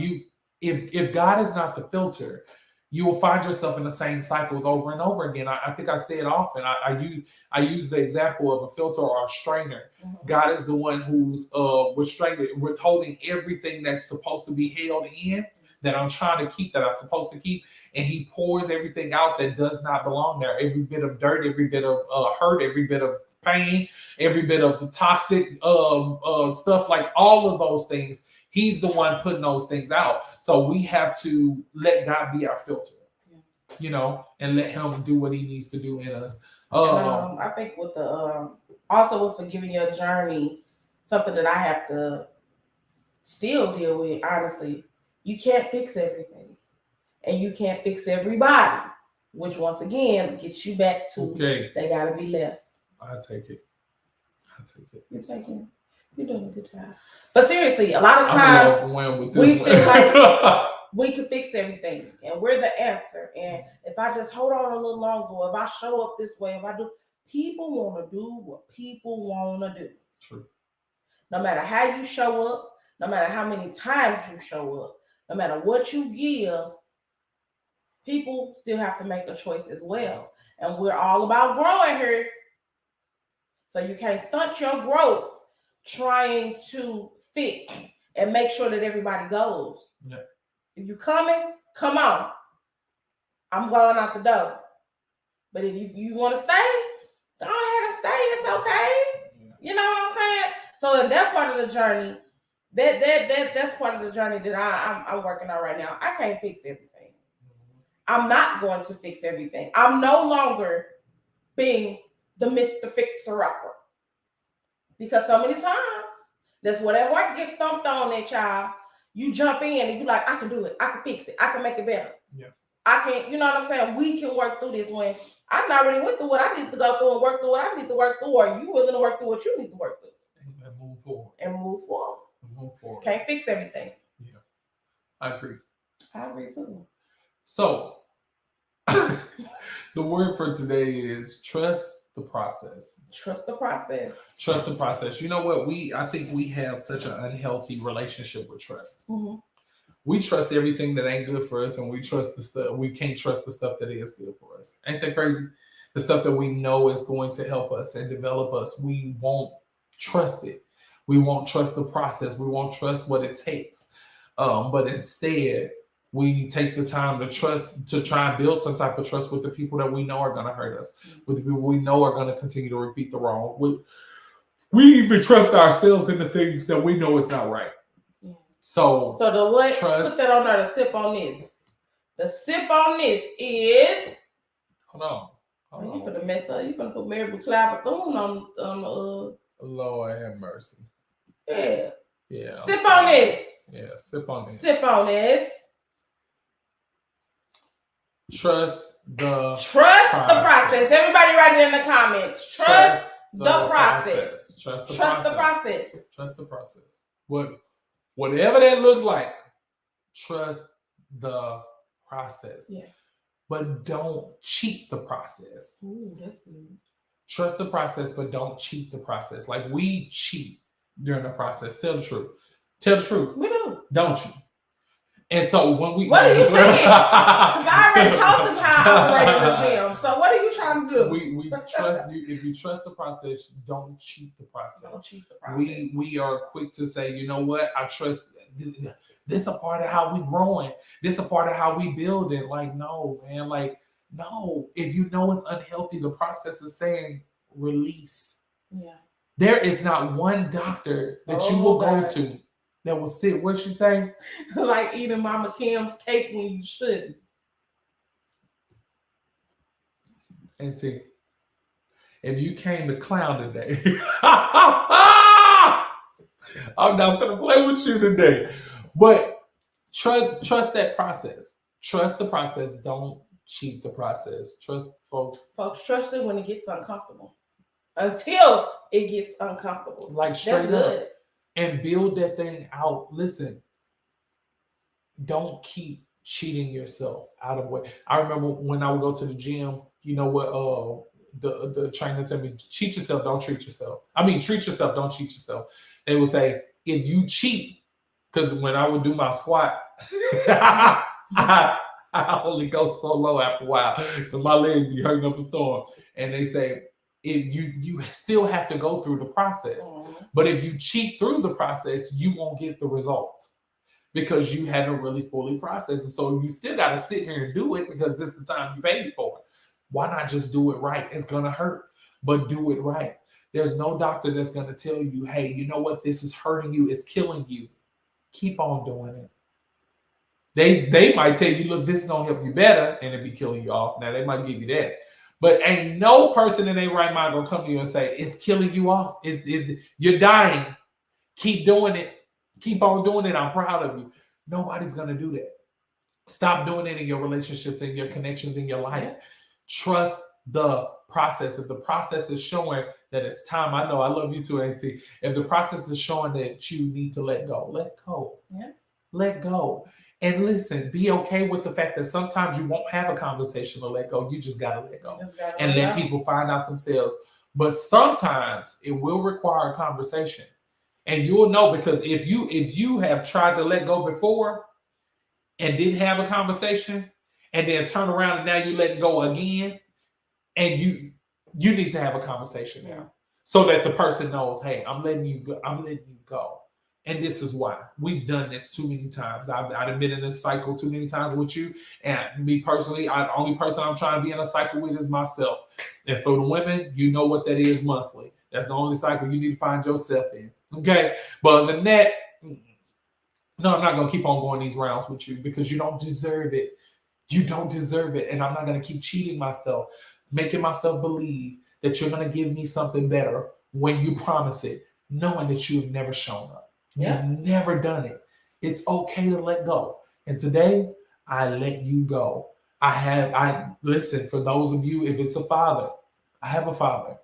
if God is not the filter, you will find yourself in the same cycles over and over again. I think I say it often. I use the example of a filter or a strainer. Mm-hmm. God is the one who's withholding everything that's supposed to be held in, that I'm trying to keep, that I'm supposed to keep, and he pours everything out that does not belong there. Every bit of dirt, every bit of hurt, every bit of pain, every bit of the toxic stuff, like all of those things. He's the one putting those things out. So we have to let God be our filter, and let him do what he needs to do in us. I think with the also with forgiving your journey, something that I have to still deal with, honestly, you can't fix everything. And you can't fix everybody, which once again gets you back to they gotta be left. I take it. You're taking it. You're doing a good job. But seriously, a lot of times we feel like we can fix everything and we're the answer. And if I just hold on a little longer, if I show up this way, if I do, people want to do what people want to do. True. No matter how you show up, no matter how many times you show up, no matter what you give, people still have to make a choice as well. And we're all about growing here. So you can't stunt your growth trying to fix and make sure that everybody goes. Yeah. If you're coming, come on. I'm going out the door. But if you want to stay, go ahead and stay. It's okay. Yeah. You know what I'm saying? So in that part of the journey, that's part of the journey that I'm working on right now. I can't fix everything. I'm not going to fix everything. I'm no longer being the Mr. Fixer-upper. Because so many times, that's whatever work gets stumped on that child, you jump in and you're like, I can do it. I can fix it. I can make it better. Yeah. I can, you know what I'm saying? We can work through this when I've already went through what I need to go through and work through what I need to work through, or you willing to work through what you need to work through. And move forward. Can't fix everything. Yeah. I agree too. So the word for today is trust the process. Trust the process. Trust the process. You know what? I think we have such an unhealthy relationship with trust. Mm-hmm. We trust everything that ain't good for us, and we trust the stuff. We can't trust the stuff that is good for us. Ain't that crazy? The stuff that we know is going to help us and develop us, we won't trust it. We won't trust the process. We won't trust what it takes. But instead, we take the time to try and build some type of trust with the people that we know are going to hurt us, with the people we know are going to continue to repeat the wrong. We even trust ourselves in the things that we know is not right. So the what? Trust, put that on there. The sip on this. The sip on this is. Hold on. You finna mess up. You finna put Mary Cloud Bethune on. Lord have mercy. Yeah. Yeah. Sip on this. Yeah. Sip on this. Sip on this. Trust the process. Everybody write it in the comments. Trust the process. Trust the process. Trust the process. Whatever that looks like, trust the process. Yeah. But don't cheat the process. Ooh, that's good. Trust the process, but don't cheat the process. Like we cheat during the process. Tell the truth. Tell the truth. We do. Don't you? And so when we... What are you saying? Because I already told them how I operate in the gym. So what are you trying to do? We trust you. If you trust the process, don't cheat the process. Don't cheat the process. We are quick to say, you know what? I trust... This is a part of how we growing. This is a part of how we building. Like, no, man. Like, no. If you know it's unhealthy, the process is saying release. Yeah. There is not one doctor that you will go to that will sit. What'd she say? Like eating Mama Kim's cake when you shouldn't. Auntie, if you came to clown today, I'm not gonna play with you today. But trust that process. Trust the process. Don't cheat the process. Trust folks. Folks, trust it when it gets uncomfortable. Until it gets uncomfortable. Like straight That's good. up. And build that thing out. Listen, don't keep cheating yourself out of what. I remember when I would go to the gym, you know what the trainer told me, cheat yourself, don't treat yourself. I mean, treat yourself, don't cheat yourself. They would say, if you cheat, because when I would do my squat, I only go so low after a while because my legs be hurting up a storm. And they say, if you still have to go through the process. But if you cheat through the process, you won't get the results because you haven't really fully processed it. So you still got to sit here and do it because this is the time you paid for it. Why not just do it right? It's going to hurt, but do it right. There's no doctor that's going to tell you, hey, you know what? This is hurting you. It's killing you. Keep on doing it. They might tell you, look, this is going to help you better, and it be killing you off. Now, they might give you that. But ain't no person in their right mind going to come to you and say, it's killing you off. You're dying. Keep doing it. Keep on doing it. I'm proud of you. Nobody's going to do that. Stop doing it in your relationships and your connections in your life. Trust the process. If the process is showing that it's time, I know I love you too, Auntie. If the process is showing that you need to let go, let go. Yeah. Let go. And listen, be okay with the fact that sometimes you won't have a conversation to let go. You just got to let go and let people find out themselves. But sometimes it will require a conversation. And you'll know because if you have tried to let go before and didn't have a conversation and then turn around and now you let go again, and you need to have a conversation now so that the person knows, hey, I'm letting you go. I'm letting you go. And this is why. We've done this too many times. I've been in this cycle too many times with you. And me personally, the only person I'm trying to be in a cycle with is myself. And for the women, you know what that is monthly. That's the only cycle you need to find yourself in. Okay? But other than that, no, I'm not going to keep on going these rounds with you because you don't deserve it. You don't deserve it. And I'm not going to keep cheating myself, making myself believe that you're going to give me something better when you promise it, knowing that you've never shown up. You've never done it. It's okay to let go. And today, I let you go. Listen, for those of you, if it's a father, I have a father.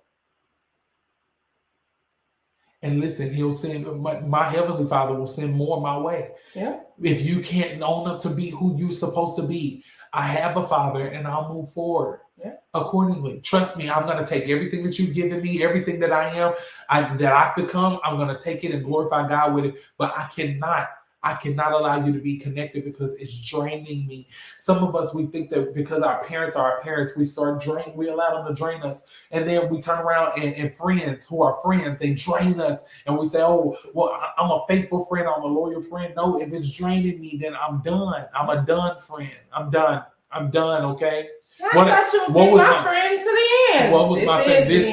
And listen, he'll send, my heavenly Father will send more my way. Yeah. If you can't own up to be who you're supposed to be, I have a Father and I'll move forward accordingly. Trust me, I'm going to take everything that you've given me, everything that I am, that I've become, I'm going to take it and glorify God with it. But I cannot allow you to be connected because it's draining me. Some of us, we think that because our parents are our parents, we allow them to drain us. And then we turn around and friends who are friends, they drain us. And we say, oh, well, I'm a faithful friend. I'm a loyal friend. No, if it's draining me, then I'm done. I'm a done friend. I'm done. Okay? What was my friend to the end? What was my friend? This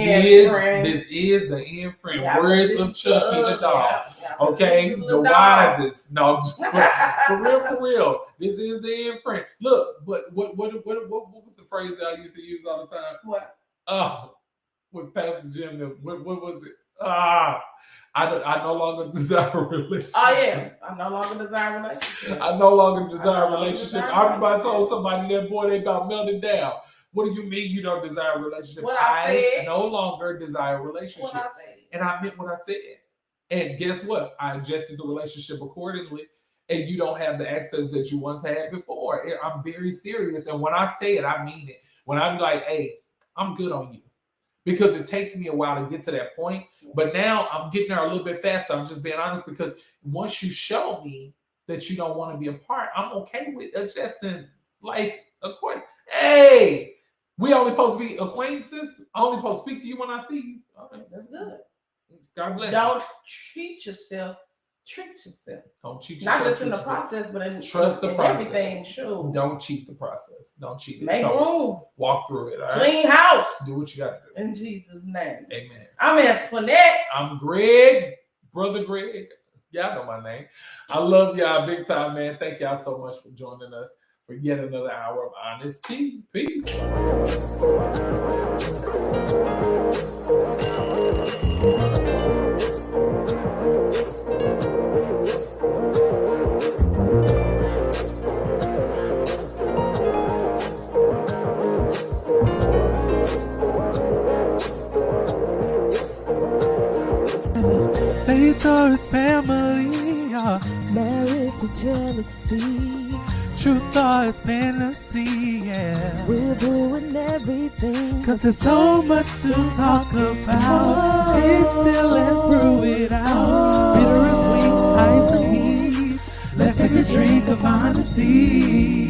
is the end friend. Words of Chucky the dog. Okay, the wisest. No, just for real. This is the end friend. Look, but what was the phrase that I used to use all the time? What? Oh, with Pastor Jim. What was it? I no longer desire a relationship. Oh yeah, I no longer desire a relationship. I no longer desire a relationship. I remember I told somebody that boy they about melted down. What do you mean you don't desire a relationship? What I said. No longer desire a relationship. What I said. And I meant what I said. And guess what? I adjusted the relationship accordingly. And you don't have the access that you once had before. I'm very serious. And when I say it, I mean it. When I be like, hey, I'm good on you. because it takes me a while to get to that point. But now I'm getting there a little bit faster. I'm just being honest, because once you show me that you don't want to be a part, I'm okay with adjusting life according. Hey, we only supposed to be acquaintances. I only supposed to speak to you when I see you. Okay. That's good. God bless Don't you. treat yourself. Treat yourself. Don't cheat yourself. Not just in the process, but in trust the process. Everything. Sure. Don't cheat the process. Don't cheat it. Make room. Walk through it. All right? Clean house. Do what you got to do. In Jesus' name. Amen. I'm Antoinette. I'm Greg, Brother Greg. Y'all know my name. I love y'all big time, man. Thank y'all so much for joining us for yet another hour of honesty. Peace. Faith or its family, married to jealousy. Truth or its fantasy, yeah. We're doing everything, Cause there's so much to talk about. Sit still, let's brew it out. Bitter and sweet, ice and heat. Let's take a drink of honesty.